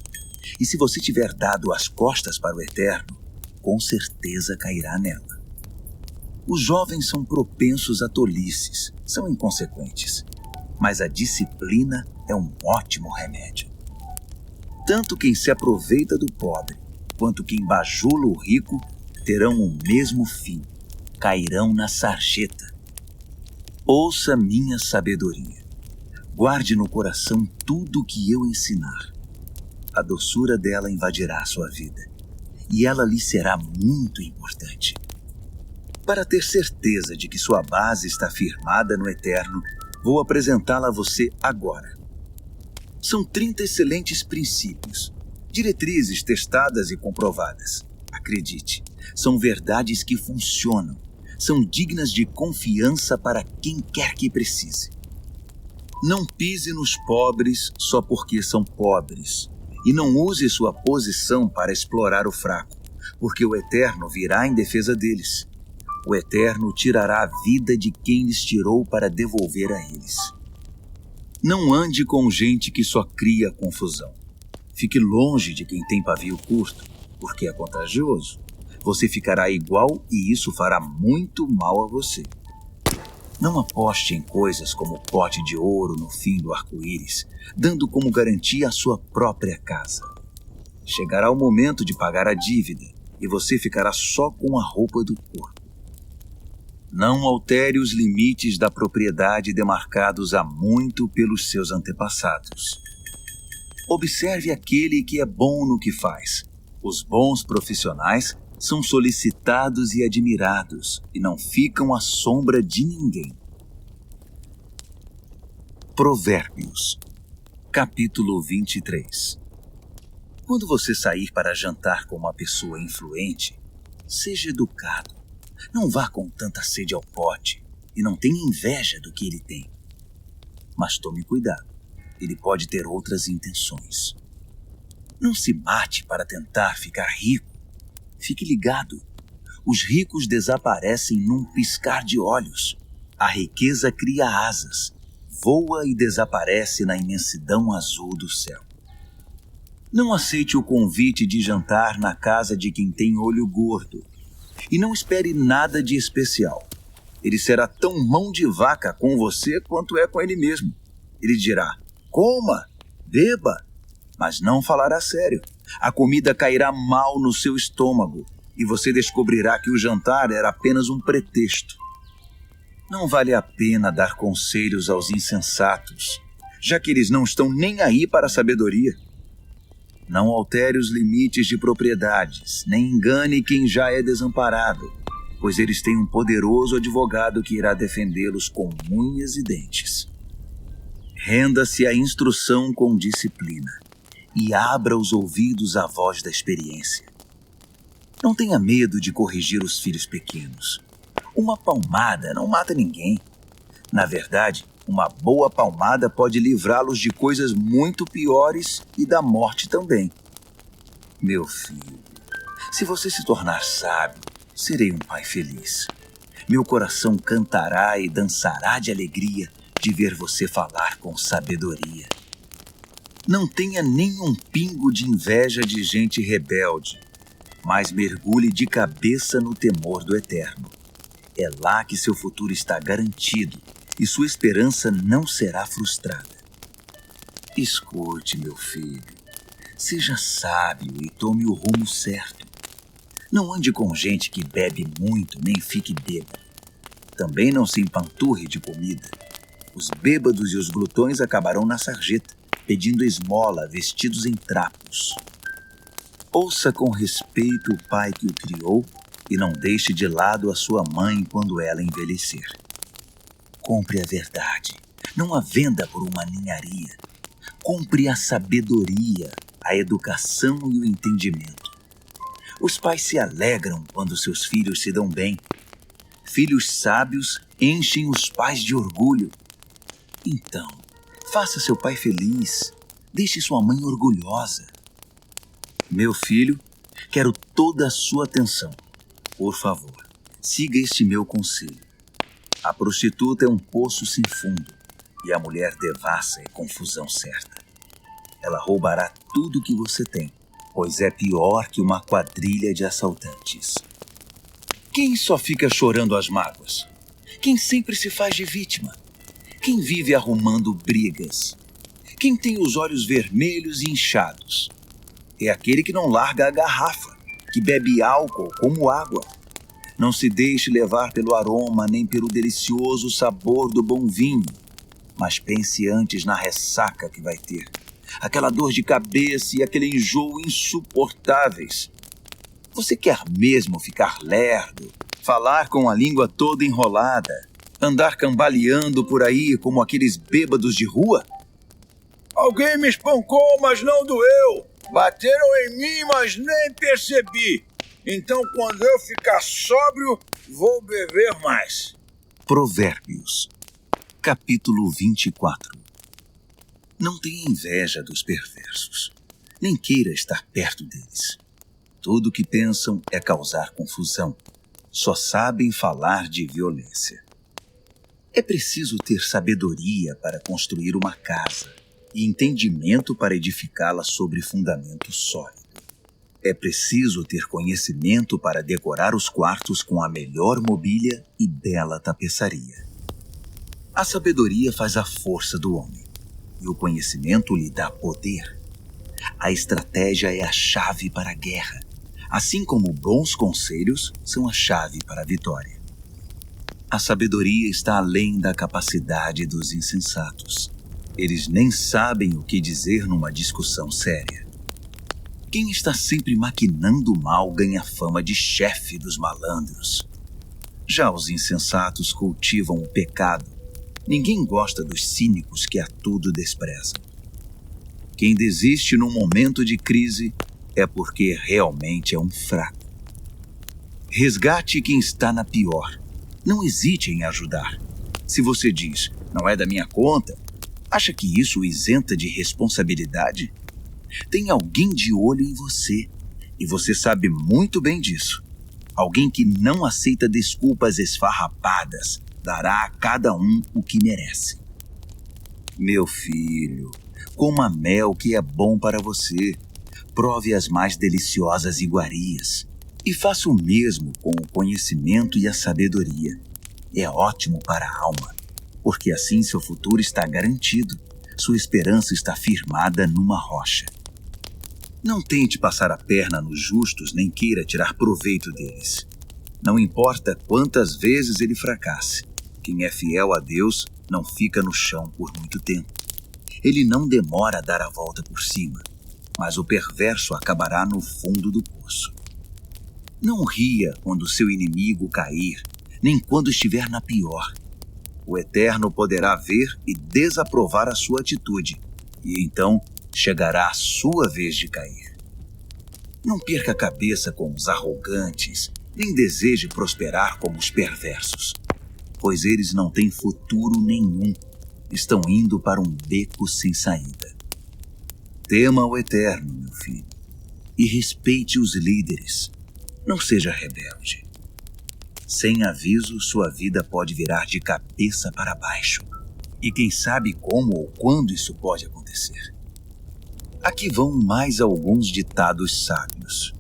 E se você tiver dado as costas para o Eterno, com certeza cairá nela. Os jovens são propensos a tolices, são inconsequentes, mas a disciplina é um ótimo remédio. Tanto quem se aproveita do pobre, quanto quem bajula o rico, terão o mesmo fim, cairão na sarjeta. Ouça minha sabedoria. Guarde no coração tudo o que eu ensinar. A doçura dela invadirá sua vida, e ela lhe será muito importante. Para ter certeza de que sua base está firmada no Eterno, vou apresentá-la a você agora. São 30 excelentes princípios, diretrizes testadas e comprovadas. Acredite, são verdades que funcionam, são dignas de confiança para quem quer que precise. Não pise nos pobres só porque são pobres, e não use sua posição para explorar o fraco, porque o Eterno virá em defesa deles. O Eterno tirará a vida de quem lhes tirou para devolver a eles. Não ande com gente que só cria confusão. Fique longe de quem tem pavio curto, porque é contagioso. Você ficará igual e isso fará muito mal a você. Não aposte em coisas como o pote de ouro no fim do arco-íris, dando como garantia a sua própria casa. Chegará o momento de pagar a dívida e você ficará só com a roupa do corpo. Não altere os limites da propriedade demarcados há muito pelos seus antepassados. Observe aquele que é bom no que faz. Os bons profissionais são solicitados e admirados e não ficam à sombra de ninguém. Provérbios, capítulo 23. Quando você sair para jantar com uma pessoa influente, seja educado. Não vá com tanta sede ao pote e não tenha inveja do que ele tem. Mas tome cuidado. ele pode ter outras intenções. Não se mate para tentar ficar rico. Fique ligado. Os ricos desaparecem num piscar de olhos. A riqueza cria asas, voa e desaparece na imensidão azul do céu. Não aceite o convite de jantar na casa de quem tem olho gordo. E não espere nada de especial. Ele será tão mão de vaca com você quanto é com ele mesmo. Ele dirá, coma, beba, mas não falará sério. A comida cairá mal no seu estômago e você descobrirá que o jantar era apenas um pretexto. Não vale a pena dar conselhos aos insensatos, já que eles não estão nem aí para a sabedoria. Não altere os limites de propriedades, nem engane quem já é desamparado, pois eles têm um poderoso advogado que irá defendê-los com unhas e dentes. Renda-se à instrução com disciplina e abra os ouvidos à voz da experiência. Não tenha medo de corrigir os filhos pequenos. Uma palmada não mata ninguém. Na verdade, uma boa palmada pode livrá-los de coisas muito piores e da morte também. Meu filho, se você se tornar sábio, serei um pai feliz. Meu coração cantará e dançará de alegria de ver você falar com sabedoria. Não tenha nenhum pingo de inveja de gente rebelde, mas mergulhe de cabeça no temor do Eterno. É lá que seu futuro está garantido e sua esperança não será frustrada. Escute, meu filho. Seja sábio e tome o rumo certo. Não ande com gente que bebe muito nem fique bêbado. Também não se empanturre de comida. Os bêbados e os glutões acabarão na sarjeta, pedindo esmola, vestidos em trapos. Ouça com respeito o pai que o criou e não deixe de lado a sua mãe quando ela envelhecer. Compre a verdade, não a venda por uma ninharia. Compre a sabedoria, a educação e o entendimento. Os pais se alegram quando seus filhos se dão bem. Filhos sábios enchem os pais de orgulho. Então, faça seu pai feliz. Deixe sua mãe orgulhosa. Meu filho, quero toda a sua atenção. Por favor, siga este meu conselho. A prostituta é um poço sem fundo e a mulher devassa é confusão certa. Ela roubará tudo que você tem, pois é pior que uma quadrilha de assaltantes. Quem só fica chorando as mágoas? Quem sempre se faz de vítima? Quem vive arrumando brigas? Quem tem os olhos vermelhos e inchados? É aquele que não larga a garrafa, que bebe álcool como água. Não se deixe levar pelo aroma nem pelo delicioso sabor do bom vinho, mas pense antes na ressaca que vai ter. Aquela dor de cabeça e aquele enjoo insuportáveis. Você quer mesmo ficar lerdo, falar com a língua toda enrolada, andar cambaleando por aí como aqueles bêbados de rua? Alguém me espancou, mas não doeu. Bateram em mim, mas nem percebi. Então, quando eu ficar sóbrio, vou beber mais. Provérbios, capítulo 24. Não tenha inveja dos perversos, nem queira estar perto deles. Tudo o que pensam é causar confusão. Só sabem falar de violência. É preciso ter sabedoria para construir uma casa e entendimento para edificá-la sobre fundamento sólido. É preciso ter conhecimento para decorar os quartos com a melhor mobília e bela tapeçaria. A sabedoria faz a força do homem, e o conhecimento lhe dá poder. A estratégia é a chave para a guerra, assim como bons conselhos são a chave para a vitória. A sabedoria está além da capacidade dos insensatos. Eles nem sabem o que dizer numa discussão séria. Quem está sempre maquinando o mal ganha fama de chefe dos malandros. Já os insensatos cultivam o pecado. Ninguém gosta dos cínicos que a tudo desprezam. Quem desiste num momento de crise é porque realmente é um fraco. Resgate quem está na pior. Não hesite em ajudar. Se você diz, não é da minha conta, Acha que isso o isenta de responsabilidade? Tem alguém de olho em você, e você sabe muito bem disso. Alguém que não aceita desculpas esfarrapadas, dará a cada um o que merece. Meu filho, coma mel que é bom para você. Prove as mais deliciosas iguarias. E faça o mesmo com o conhecimento e a sabedoria. É ótimo para a alma, porque assim seu futuro está garantido. Sua esperança está firmada numa rocha. Não tente passar a perna nos justos, nem queira tirar proveito deles. Não importa quantas vezes ele fracasse. Quem é fiel a Deus não fica no chão por muito tempo. Ele não demora a dar a volta por cima, mas o perverso acabará no fundo do poço. Não ria quando seu inimigo cair, nem quando estiver na pior. O Eterno poderá ver e desaprovar a sua atitude, e então chegará a sua vez de cair. Não perca a cabeça com os arrogantes, nem deseje prosperar como os perversos, pois eles não têm futuro nenhum, estão indo para um beco sem saída. Tema o Eterno, meu filho, e respeite os líderes. Não seja rebelde. Sem aviso, sua vida pode virar de cabeça para baixo. E quem sabe como ou quando isso pode acontecer. Aqui vão mais alguns ditados sábios.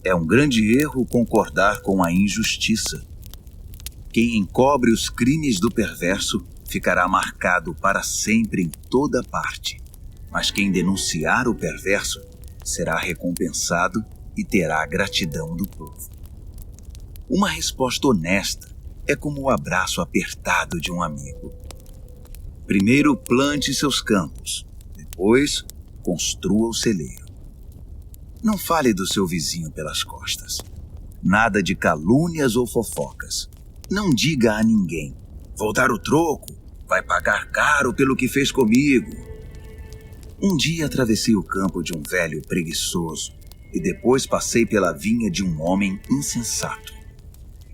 É um grande erro concordar com a injustiça. Quem encobre os crimes do perverso ficará marcado para sempre em toda parte. Mas quem denunciar o perverso será recompensado e terá a gratidão do povo. Uma resposta honesta é como o abraço apertado de um amigo. Primeiro plante seus campos, depois construa o celeiro. Não fale do seu vizinho pelas costas. Nada de calúnias ou fofocas. Não diga a ninguém: vou dar o troco, vai pagar caro pelo que fez comigo. Um dia atravessei o campo de um velho preguiçoso e depois passei pela vinha de um homem insensato.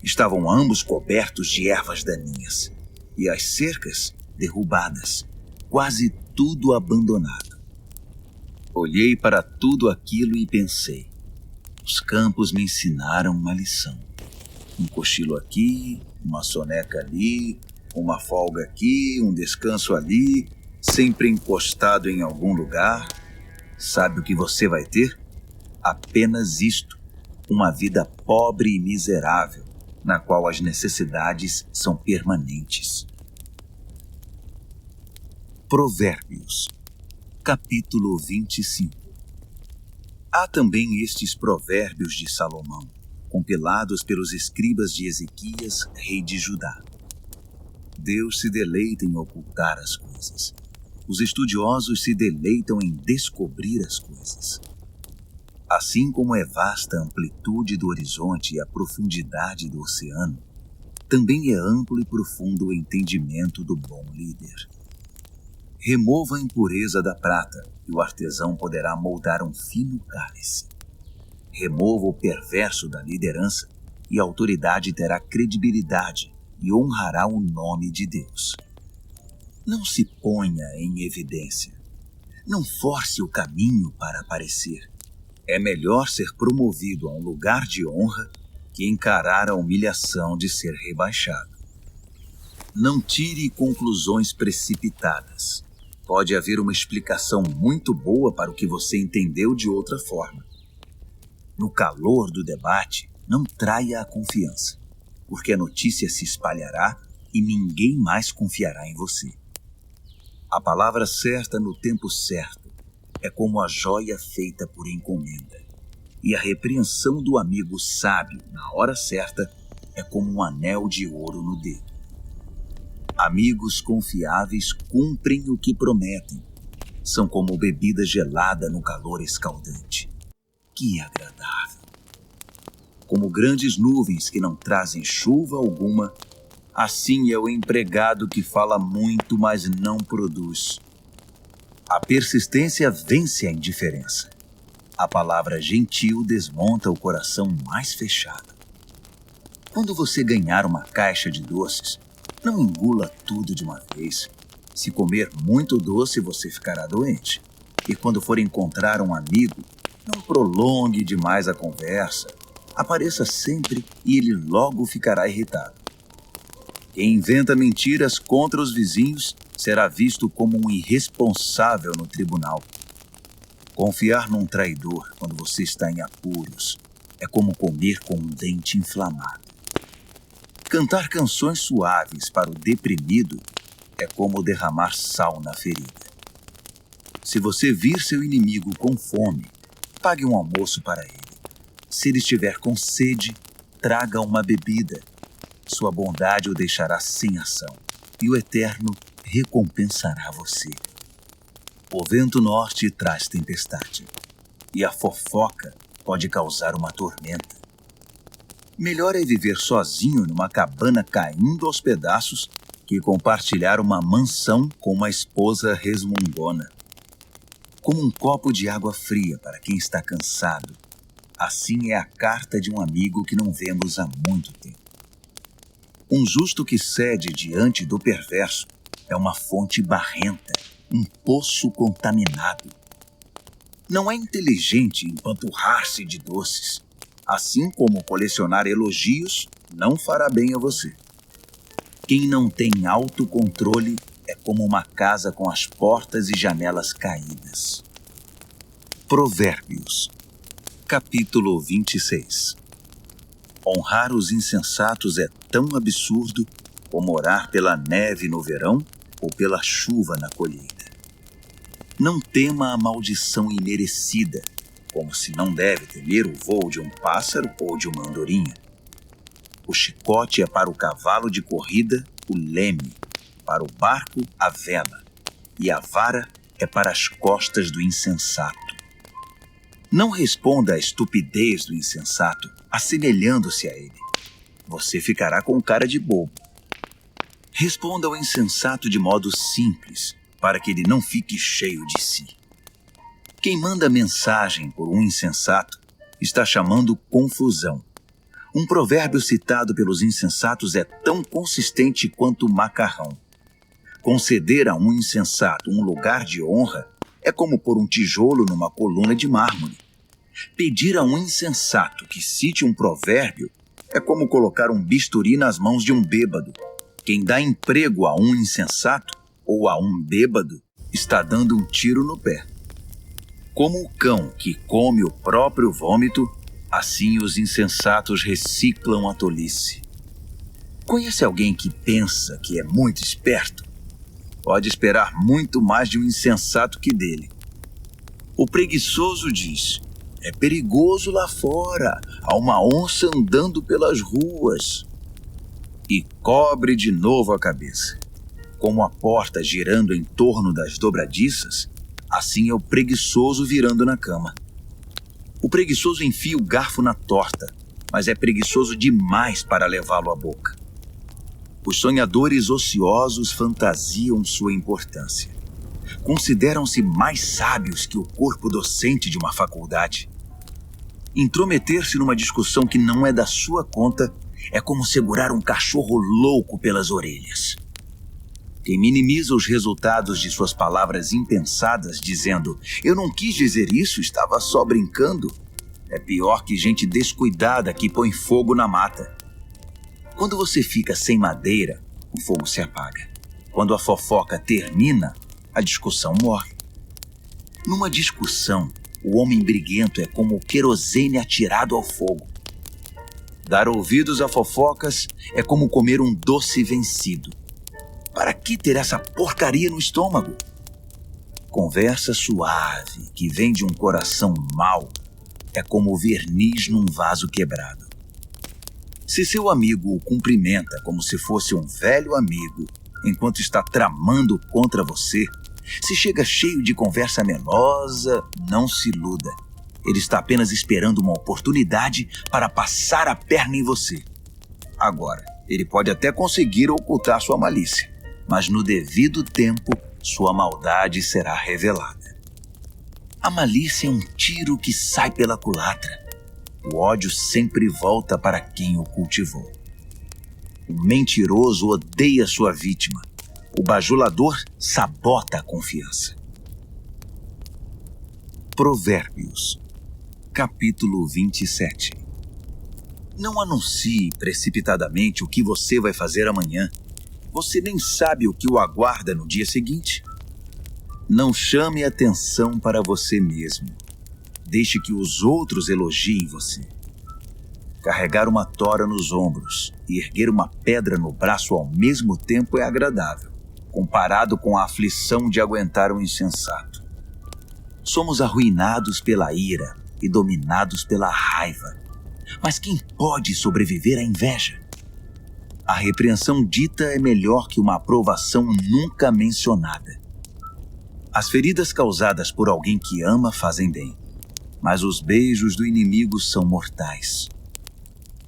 Estavam ambos cobertos de ervas daninhas e as cercas derrubadas, quase tudo abandonado. Olhei para tudo aquilo e pensei: os campos me ensinaram uma lição. Um cochilo aqui, uma soneca ali, uma folga aqui, um descanso ali, sempre encostado em algum lugar. Sabe o que você vai ter? Apenas isto: uma vida pobre e miserável, na qual as necessidades são permanentes. Provérbios, capítulo 25. Há também estes provérbios de Salomão, compilados pelos escribas de Ezequias, rei de Judá. Deus se deleita em ocultar as coisas. Os estudiosos se deleitam em descobrir as coisas. Assim como é vasta a amplitude do horizonte e a profundidade do oceano, também é amplo e profundo o entendimento do bom líder. Remova a impureza da prata, e o artesão poderá moldar um fino cálice. Remova o perverso da liderança, e a autoridade terá credibilidade e honrará o nome de Deus. Não se ponha em evidência. Não force o caminho para aparecer. É melhor ser promovido a um lugar de honra que encarar a humilhação de ser rebaixado. Não tire conclusões precipitadas. Pode haver uma explicação muito boa para o que você entendeu de outra forma. No calor do debate, não traia a confiança, porque a notícia se espalhará e ninguém mais confiará em você. A palavra certa no tempo certo é como a joia feita por encomenda, e a repreensão do amigo sábio na hora certa é como um anel de ouro no dedo. Amigos confiáveis cumprem o que prometem. São como bebida gelada no calor escaldante. Que agradável! Como grandes nuvens que não trazem chuva alguma, assim é o empregado que fala muito, mas não produz. A persistência vence a indiferença. A palavra gentil desmonta o coração mais fechado. Quando você ganhar uma caixa de doces, não engula tudo de uma vez. Se comer muito doce, você ficará doente. E quando for encontrar um amigo, não prolongue demais a conversa. Apareça sempre e ele logo ficará irritado. Quem inventa mentiras contra os vizinhos será visto como um irresponsável no tribunal. Confiar num traidor quando você está em apuros é como comer com um dente inflamado. Cantar canções suaves para o deprimido é como derramar sal na ferida. Se você vir seu inimigo com fome, pague um almoço para ele. Se ele estiver com sede, traga uma bebida. Sua bondade o deixará sem ação, e o Eterno recompensará você. O vento norte traz tempestade, e a fofoca pode causar uma tormenta. Melhor é viver sozinho numa cabana caindo aos pedaços que compartilhar uma mansão com uma esposa resmungona. Como um copo de água fria para quem está cansado, assim é a carta de um amigo que não vemos há muito tempo. Um justo que cede diante do perverso é uma fonte barrenta, um poço contaminado. Não é inteligente empanturrar-se de doces, assim como colecionar elogios não fará bem a você. Quem não tem autocontrole é como uma casa com as portas e janelas caídas. Provérbios, capítulo 26. Honrar os insensatos é tão absurdo como orar pela neve no verão ou pela chuva na colheita. Não tema a maldição imerecida, como se não deve temer o voo de um pássaro ou de uma andorinha. O chicote é para o cavalo de corrida o leme, para o barco a vela, e a vara é para as costas do insensato. Não responda à estupidez do insensato, assemelhando-se a ele. Você ficará com cara de bobo. Responda ao insensato de modo simples, para que ele não fique cheio de si. Quem manda mensagem por um insensato está chamando confusão. Um provérbio citado pelos insensatos é tão consistente quanto o macarrão. Conceder a um insensato um lugar de honra é como pôr um tijolo numa coluna de mármore. Pedir a um insensato que cite um provérbio é como colocar um bisturi nas mãos de um bêbado. Quem dá emprego a um insensato ou a um bêbado está dando um tiro no pé. Como o cão que come o próprio vômito, assim os insensatos reciclam a tolice. Conhece alguém que pensa que é muito esperto? Pode esperar muito mais de um insensato que dele. O preguiçoso diz: é perigoso lá fora, há uma onça andando pelas ruas. E cobre de novo a cabeça. Como a porta girando em torno das dobradiças, assim é o preguiçoso virando na cama. O preguiçoso enfia o garfo na torta, mas é preguiçoso demais para levá-lo à boca. Os sonhadores ociosos fantasiam sua importância. Consideram-se mais sábios que o corpo docente de uma faculdade. Intrometer-se numa discussão que não é da sua conta é como segurar um cachorro louco pelas orelhas. Quem minimiza os resultados de suas palavras impensadas, dizendo: eu não quis dizer isso, estava só brincando, é pior que gente descuidada que põe fogo na mata. Quando você fica sem madeira, o fogo se apaga. Quando a fofoca termina, a discussão morre. Numa discussão, o homem briguento é como o querosene atirado ao fogo. Dar ouvidos a fofocas é como comer um doce vencido. Para que ter essa porcaria no estômago? Conversa suave que vem de um coração mau é como verniz num vaso quebrado. Se seu amigo o cumprimenta como se fosse um velho amigo enquanto está tramando contra você, se chega cheio de conversa melosa, não se iluda. Ele está apenas esperando uma oportunidade para passar a perna em você. Agora, ele pode até conseguir ocultar sua malícia, mas no devido tempo, sua maldade será revelada. A malícia é um tiro que sai pela culatra. O ódio sempre volta para quem o cultivou. O mentiroso odeia sua vítima, O bajulador sabota a confiança. Provérbios, capítulo 27. Não anuncie precipitadamente o que você vai fazer amanhã. Você nem sabe o que o aguarda no dia seguinte. Não chame atenção para você mesmo. Deixe que os outros elogiem você. Carregar uma tora nos ombros e erguer uma pedra no braço ao mesmo tempo é agradável, comparado com a aflição de aguentar um insensato. Somos arruinados pela ira e dominados pela raiva. Mas quem pode sobreviver à inveja? A repreensão dita é melhor que uma aprovação nunca mencionada. As feridas causadas por alguém que ama fazem bem, mas os beijos do inimigo são mortais.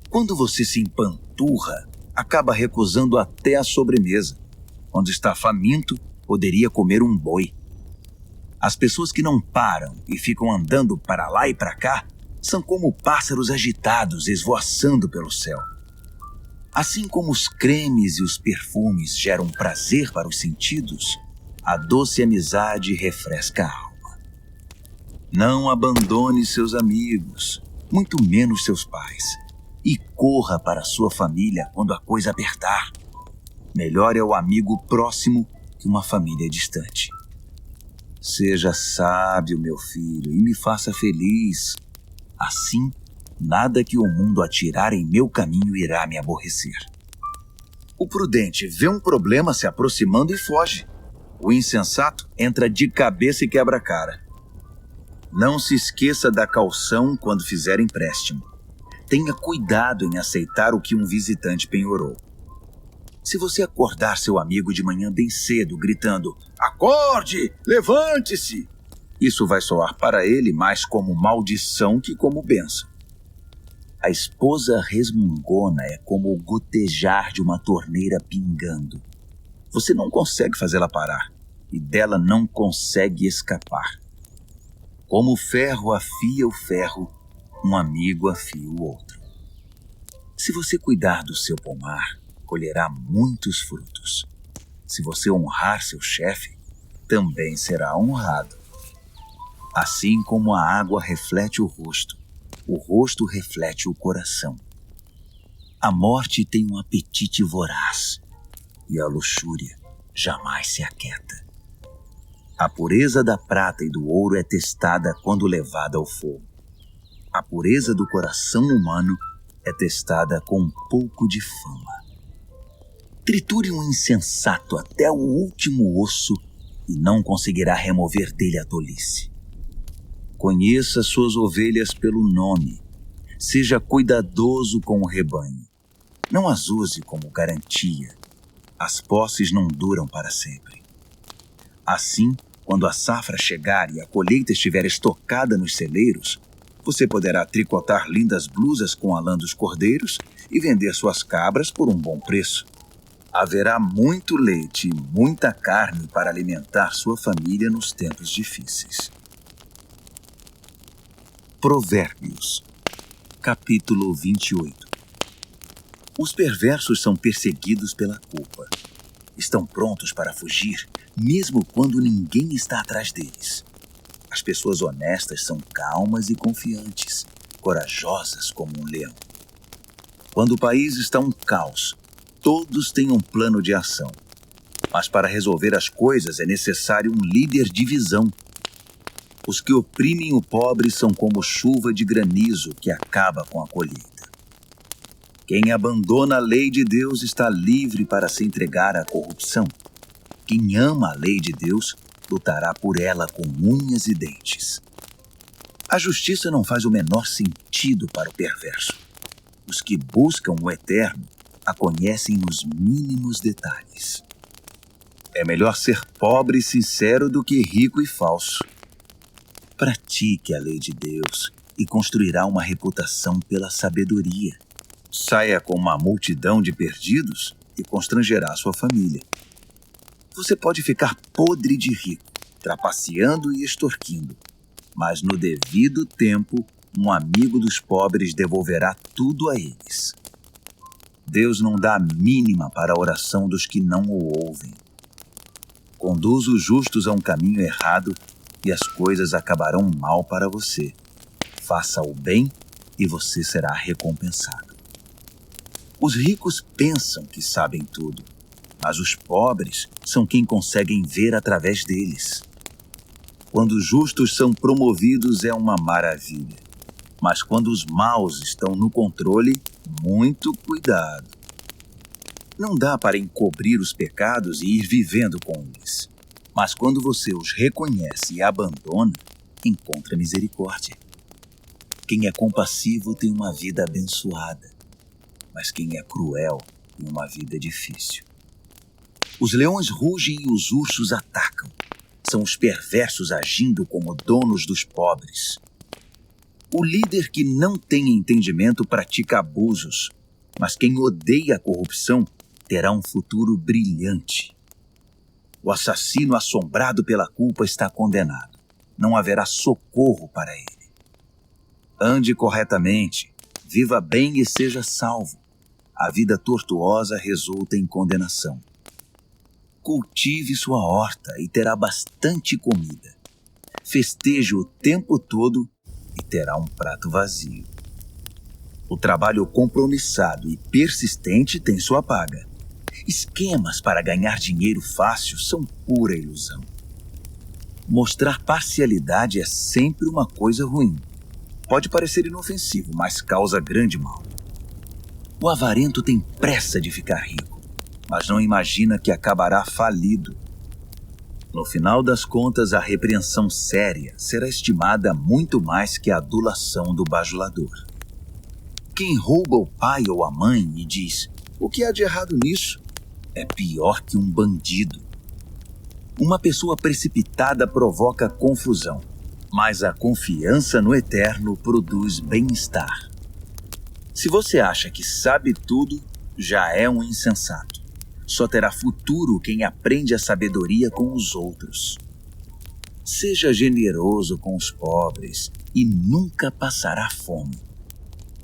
Quando você se empanturra, acaba recusando até a sobremesa. Quando está faminto, poderia comer um boi. As pessoas que não param e ficam andando para lá e para cá são como pássaros agitados esvoaçando pelo céu. Assim como os cremes e os perfumes geram prazer para os sentidos, a doce amizade refresca a alma. Não abandone seus amigos, muito menos seus pais, e corra para sua família quando a coisa apertar. Melhor é o amigo próximo que uma família distante. Seja sábio, meu filho, e me faça feliz. Assim, nada que o mundo atirar em meu caminho irá me aborrecer. O prudente vê um problema se aproximando e foge. O insensato entra de cabeça e quebra a cara. Não se esqueça da caução quando fizer empréstimo. Tenha cuidado em aceitar o que um visitante penhorou. Se você acordar seu amigo de manhã bem cedo, gritando, "Acorde! Levante-se!", isso vai soar para ele mais como maldição que como bênção. A esposa resmungona é como o gotejar de uma torneira pingando. Você não consegue fazê-la parar e dela não consegue escapar. Como o ferro afia o ferro, um amigo afia o outro. Se você cuidar do seu pomar, colherá muitos frutos. Se você honrar seu chefe, também será honrado. Assim como a água reflete o rosto reflete o coração. A morte tem um apetite voraz e a luxúria jamais se aquieta. A pureza da prata e do ouro é testada quando levada ao fogo. A pureza do coração humano é testada com um pouco de fama. Triture um insensato até o último osso e não conseguirá remover dele a tolice. Conheça suas ovelhas pelo nome. Seja cuidadoso com o rebanho. Não as use como garantia. As posses não duram para sempre. Assim, quando a safra chegar e a colheita estiver estocada nos celeiros, você poderá tricotar lindas blusas com a lã dos cordeiros e vender suas cabras por um bom preço. Haverá muito leite e muita carne para alimentar sua família nos tempos difíceis. Provérbios, capítulo 28. Os perversos são perseguidos pela culpa. Estão prontos para fugir, mesmo quando ninguém está atrás deles. As pessoas honestas são calmas e confiantes, corajosas como um leão. Quando o país está um caos, todos têm um plano de ação. Mas para resolver as coisas é necessário um líder de visão. Os que oprimem o pobre são como chuva de granizo que acaba com a colheita. Quem abandona a lei de Deus está livre para se entregar à corrupção. Quem ama a lei de Deus lutará por ela com unhas e dentes. A justiça não faz o menor sentido para o perverso. Os que buscam o eterno a conhecem nos mínimos detalhes. É melhor ser pobre e sincero do que rico e falso. Pratique a lei de Deus e construirá uma reputação pela sabedoria. Saia com uma multidão de perdidos e constrangerá sua família. Você pode ficar podre de rico, trapaceando e extorquindo, mas no devido tempo, um amigo dos pobres devolverá tudo a eles. Deus não dá a mínima para a oração dos que não o ouvem. Conduza os justos a um caminho errado e as coisas acabarão mal para você. Faça o bem e você será recompensado. Os ricos pensam que sabem tudo, mas os pobres são quem conseguem ver através deles. Quando os justos são promovidos é uma maravilha, mas quando os maus estão no controle, muito cuidado. Não dá para encobrir os pecados e ir vivendo com eles, mas quando você os reconhece e abandona, encontra misericórdia. Quem é compassivo tem uma vida abençoada, mas quem é cruel tem uma vida difícil. Os leões rugem e os ursos atacam. São os perversos agindo como donos dos pobres. O líder que não tem entendimento pratica abusos, mas quem odeia a corrupção terá um futuro brilhante. O assassino assombrado pela culpa está condenado. Não haverá socorro para ele. Ande corretamente, viva bem e seja salvo. A vida tortuosa resulta em condenação. Cultive sua horta e terá bastante comida. Festeje o tempo todo e terá um prato vazio. O trabalho compromissado e persistente tem sua paga. Esquemas para ganhar dinheiro fácil são pura ilusão. Mostrar parcialidade é sempre uma coisa ruim. Pode parecer inofensivo, mas causa grande mal. O avarento tem pressa de ficar rico, mas não imagina que acabará falido. No final das contas, a repreensão séria será estimada muito mais que a adulação do bajulador. Quem rouba o pai ou a mãe e diz: "O que há de errado nisso?", é pior que um bandido. Uma pessoa precipitada provoca confusão, mas a confiança no eterno produz bem-estar. Se você acha que sabe tudo, já é um insensato. Só terá futuro quem aprende a sabedoria com os outros. Seja generoso com os pobres e nunca passará fome.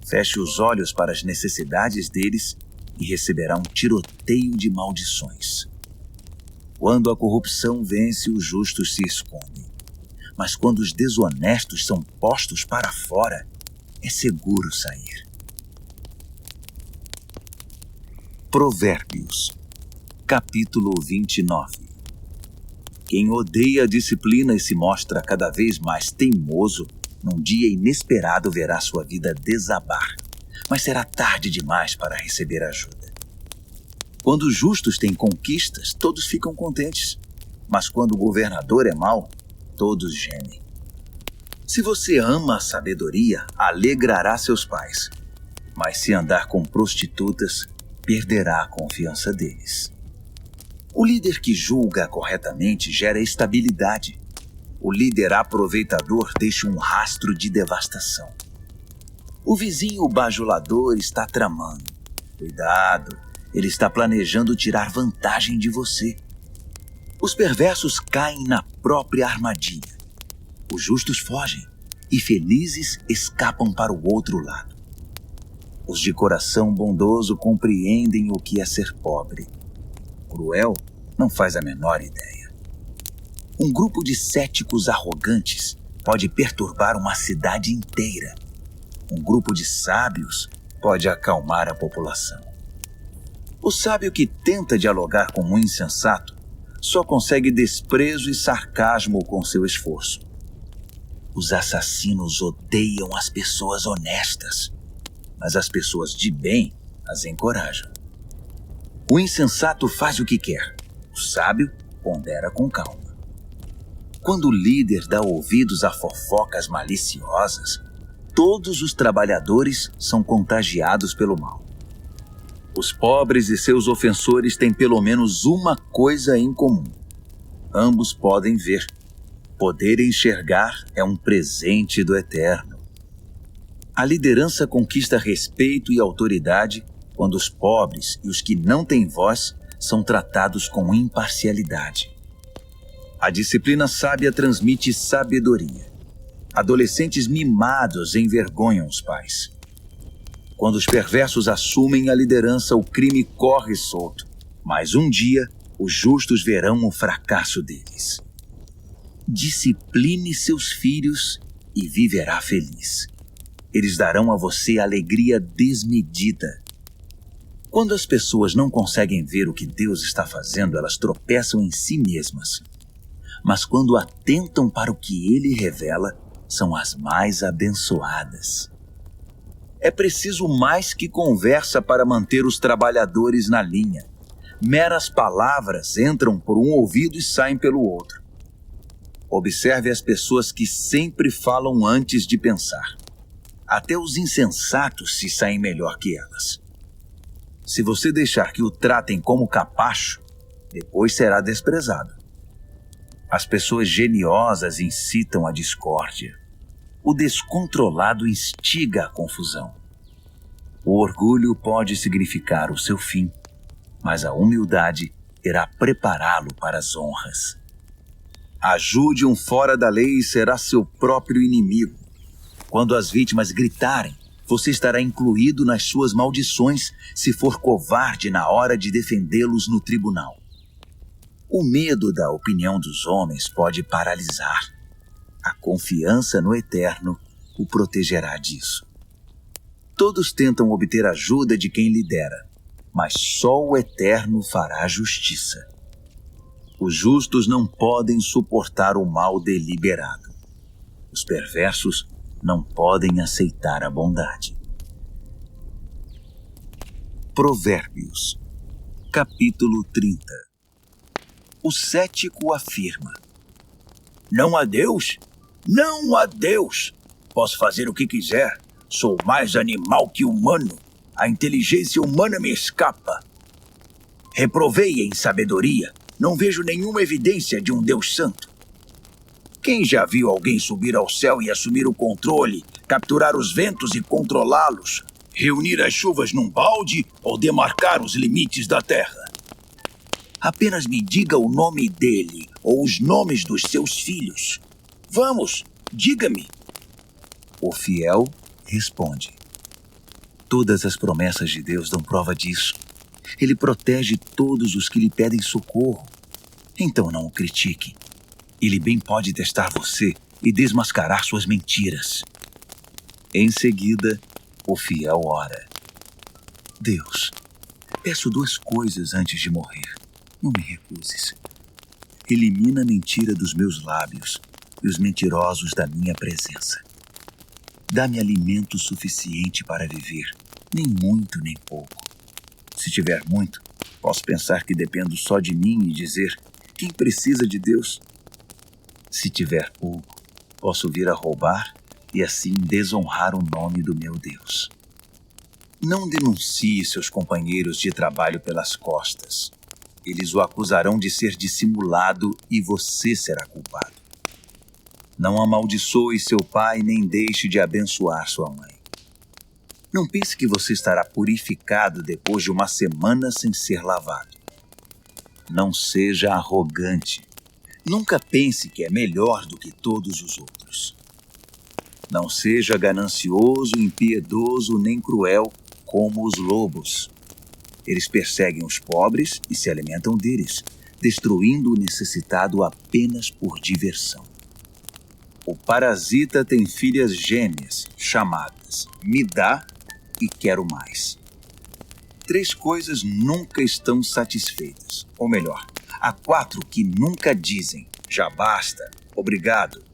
Feche os olhos para as necessidades deles e receberá um tiroteio de maldições. Quando a corrupção vence, os justos se escondem. Mas quando os desonestos são postos para fora, é seguro sair. Provérbios, capítulo 29. Quem odeia a disciplina e se mostra cada vez mais teimoso, num dia inesperado verá sua vida desabar, mas será tarde demais para receber ajuda. Quando os justos têm conquistas, todos ficam contentes, mas quando o governador é mau, todos gemem. Se você ama a sabedoria, alegrará seus pais, mas se andar com prostitutas, perderá a confiança deles. O líder que julga corretamente gera estabilidade. O líder aproveitador deixa um rastro de devastação. O vizinho bajulador está tramando. Cuidado, ele está planejando tirar vantagem de você. Os perversos caem na própria armadilha. Os justos fogem e felizes escapam para o outro lado. Os de coração bondoso compreendem o que é ser pobre. Cruel não faz a menor ideia. Um grupo de céticos arrogantes pode perturbar uma cidade inteira. Um grupo de sábios pode acalmar a população. O sábio que tenta dialogar com um insensato só consegue desprezo e sarcasmo com seu esforço. Os assassinos odeiam as pessoas honestas, mas as pessoas de bem as encorajam. O insensato faz o que quer, o sábio pondera com calma. Quando o líder dá ouvidos a fofocas maliciosas, todos os trabalhadores são contagiados pelo mal. Os pobres e seus ofensores têm pelo menos uma coisa em comum. Ambos podem ver. Poder enxergar é um presente do Eterno. A liderança conquista respeito e autoridade quando os pobres e os que não têm voz são tratados com imparcialidade. A disciplina sábia transmite sabedoria. Adolescentes mimados envergonham os pais. Quando os perversos assumem a liderança, o crime corre solto. Mas um dia, Os justos verão o fracasso deles. Discipline seus filhos e viverá feliz. Eles darão a você alegria desmedida. Quando as pessoas não conseguem ver o que Deus está fazendo, elas tropeçam em si mesmas. Mas quando atentam para o que Ele revela, são as mais abençoadas. É preciso mais que conversa para manter os trabalhadores na linha. Meras palavras entram por um ouvido e saem pelo outro. Observe as pessoas que sempre falam antes de pensar. Até os insensatos se saem melhor que elas. Se você deixar que o tratem como capacho, depois será desprezado. As pessoas geniosas incitam a discórdia. O descontrolado instiga a confusão. O orgulho pode significar o seu fim, mas a humildade irá prepará-lo para as honras. Ajude um fora da lei e será seu próprio inimigo. Quando as vítimas gritarem, você estará incluído nas suas maldições se for covarde na hora de defendê-los no tribunal. O medo da opinião dos homens pode paralisar. A confiança no Eterno o protegerá disso. Todos tentam obter ajuda de quem lidera, mas só o Eterno fará justiça. Os justos não podem suportar o mal deliberado. Os perversos não podem aceitar a bondade. Provérbios, capítulo 30. O cético afirma: não há Deus? Não há Deus! Posso fazer o que quiser. Sou mais animal que humano. A inteligência humana me escapa. Reprovei em sabedoria. Não vejo nenhuma evidência de um Deus santo. Quem já viu alguém subir ao céu e assumir o controle, capturar os ventos e controlá-los, reunir as chuvas num balde ou demarcar os limites da terra? Apenas me diga o nome dele ou os nomes dos seus filhos. Vamos, diga-me. O fiel responde: todas as promessas de Deus dão prova disso. Ele protege todos os que lhe pedem socorro. Então não o critique. Ele bem pode testar você e desmascarar suas mentiras. Em seguida, o fiel ora: Deus, peço 2 coisas antes de morrer. Não me recuses. Elimina a mentira dos meus lábios e os mentirosos da minha presença. Dá-me alimento suficiente para viver, nem muito nem pouco. Se tiver muito, posso pensar que dependo só de mim e dizer: quem precisa de Deus? Se tiver pouco, posso vir a roubar e assim desonrar o nome do meu Deus. Não denuncie seus companheiros de trabalho pelas costas. Eles o acusarão de ser dissimulado e você será culpado. Não amaldiçoe seu pai nem deixe de abençoar sua mãe. Não pense que você estará purificado depois de uma semana sem ser lavado. Não seja arrogante. Nunca pense que é melhor do que todos os outros. Não seja ganancioso, impiedoso nem cruel como os lobos. Eles perseguem os pobres e se alimentam deles, destruindo o necessitado apenas por diversão. O parasita tem filhas gêmeas, chamadas me dá e quero mais. 3 coisas nunca estão satisfeitas, ou melhor, há 4 que nunca dizem já basta, obrigado: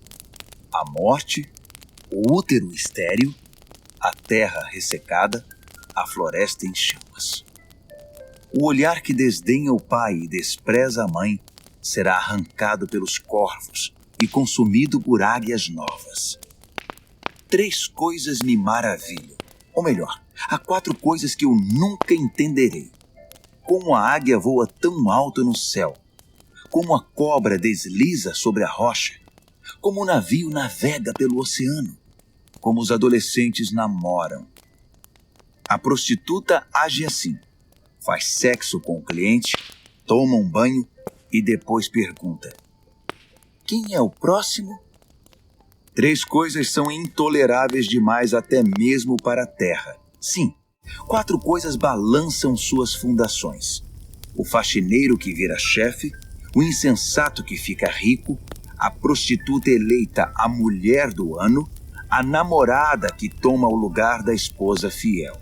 a morte, o útero estéril, a terra ressecada, a floresta em chamas. O olhar que desdenha o pai e despreza a mãe será arrancado pelos corvos e consumido por águias novas. 3 coisas me maravilham, ou melhor, há 4 coisas que eu nunca entenderei. Como a águia voa tão alto no céu, como a cobra desliza sobre a rocha, como o navio navega pelo oceano, como os adolescentes namoram. A prostituta age assim: faz sexo com o cliente, toma um banho e depois pergunta: quem é o próximo? 3 coisas são intoleráveis demais até mesmo para a terra. Sim, 4 coisas balançam suas fundações: o faxineiro que vira chefe, o insensato que fica rico, a prostituta eleita a mulher do ano, a namorada que toma o lugar da esposa fiel.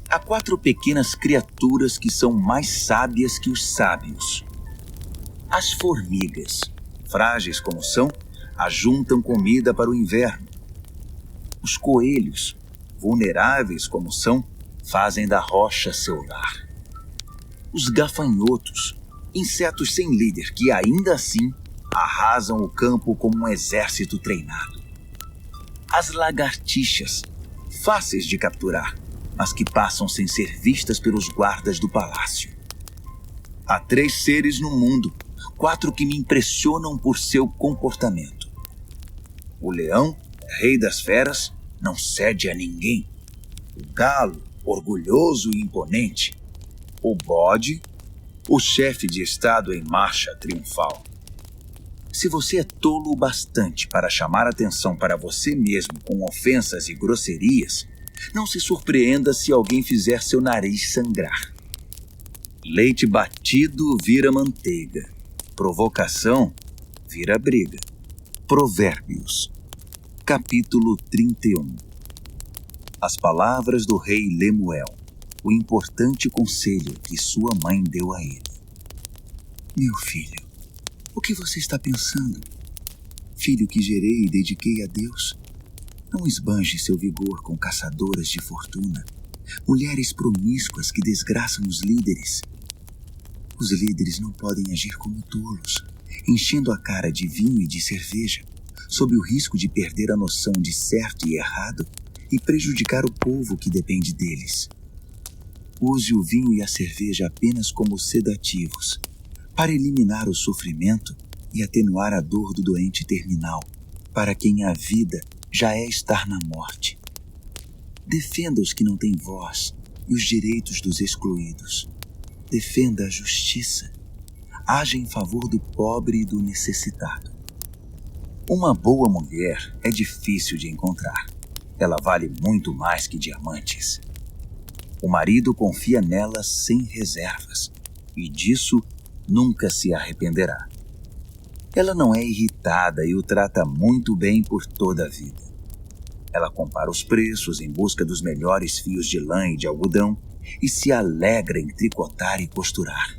Há 4 pequenas criaturas que são mais sábias que os sábios. As formigas, frágeis como são, ajuntam comida para o inverno. Os coelhos, vulneráveis como são, fazem da rocha seu lar. Os gafanhotos, insetos sem líder que ainda assim arrasam o campo como um exército treinado. As lagartixas, fáceis de capturar, mas que passam sem ser vistas pelos guardas do palácio. Há 3 seres no mundo, 4 que me impressionam por seu comportamento. O leão, rei das feras, não cede a ninguém. O galo, orgulhoso e imponente. O bode, o chefe de estado em marcha triunfal. Se você é tolo o bastante para chamar atenção para você mesmo com ofensas e grosserias, não se surpreenda se alguém fizer seu nariz sangrar. Leite batido vira manteiga. Provocação vira briga. Provérbios, capítulo 31. As palavras do rei Lemuel, o importante conselho que sua mãe deu a ele. Meu filho, o que você está pensando? Filho que gerei e dediquei a Deus, não esbanje seu vigor com caçadoras de fortuna, mulheres promíscuas que desgraçam os líderes. Os líderes não podem agir como tolos, enchendo a cara de vinho e de cerveja, sob o risco de perder a noção de certo e errado e prejudicar o povo que depende deles. Use o vinho e a cerveja apenas como sedativos, para eliminar o sofrimento e atenuar a dor do doente terminal, para quem a vida já é estar na morte. Defenda os que não têm voz e os direitos dos excluídos. Defenda a justiça. Haja em favor do pobre e do necessitado. Uma boa mulher é difícil de encontrar. Ela vale muito mais que diamantes. O marido confia nela sem reservas, e disso nunca se arrependerá. Ela não é irritada e o trata muito bem por toda a vida. Ela compara os preços em busca dos melhores fios de lã e de algodão e se alegra em tricotar e costurar.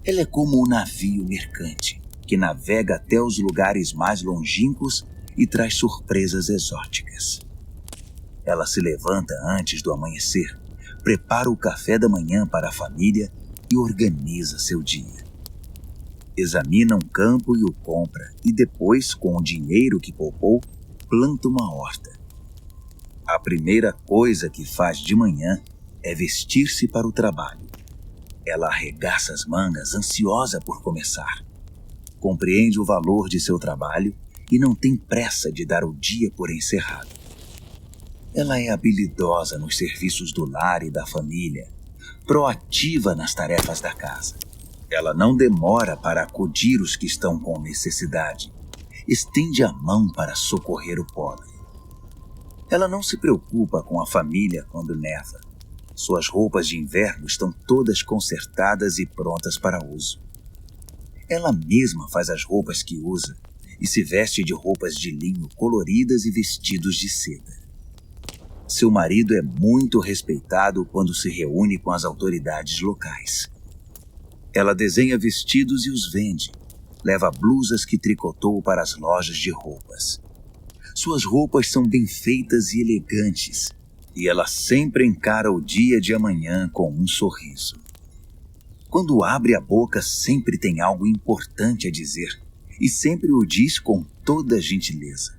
Ela é como um navio mercante que navega até os lugares mais longínquos e traz surpresas exóticas. Ela se levanta antes do amanhecer, prepara o café da manhã para a família e organiza seu dia. Examina um campo e o compra, e depois, com o dinheiro que poupou, planta uma horta. A primeira coisa que faz de manhã é vestir-se para o trabalho. Ela arregaça as mangas, ansiosa por começar. Compreende o valor de seu trabalho e não tem pressa de dar o dia por encerrado. Ela é habilidosa nos serviços do lar e da família, proativa nas tarefas da casa. Ela não demora para acudir os que estão com necessidade. Estende a mão para socorrer o pobre. Ela não se preocupa com a família quando neva. Suas roupas de inverno estão todas consertadas e prontas para uso. Ela mesma faz as roupas que usa e se veste de roupas de linho coloridas e vestidos de seda. Seu marido é muito respeitado quando se reúne com as autoridades locais. Ela desenha vestidos e os vende. Leva blusas que tricotou para as lojas de roupas. Suas roupas são bem feitas e elegantes, e ela sempre encara o dia de amanhã com um sorriso. Quando abre a boca, sempre tem algo importante a dizer, e sempre o diz com toda gentileza.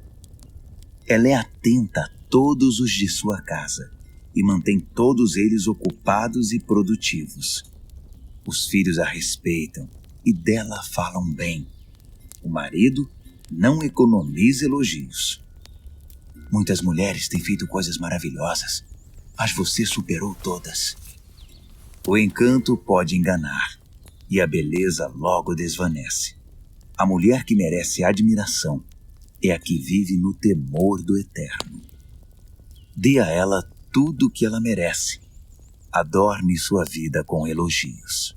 Ela é atenta a todos os de sua casa, e mantém todos eles ocupados e produtivos. Os filhos a respeitam e dela falam bem. O marido não economiza elogios. Muitas mulheres têm feito coisas maravilhosas, mas você superou todas. O encanto pode enganar, e a beleza logo desvanece. A mulher que merece admiração é a que vive no temor do eterno. Dê a ela tudo o que ela merece. adorne sua vida com elogios.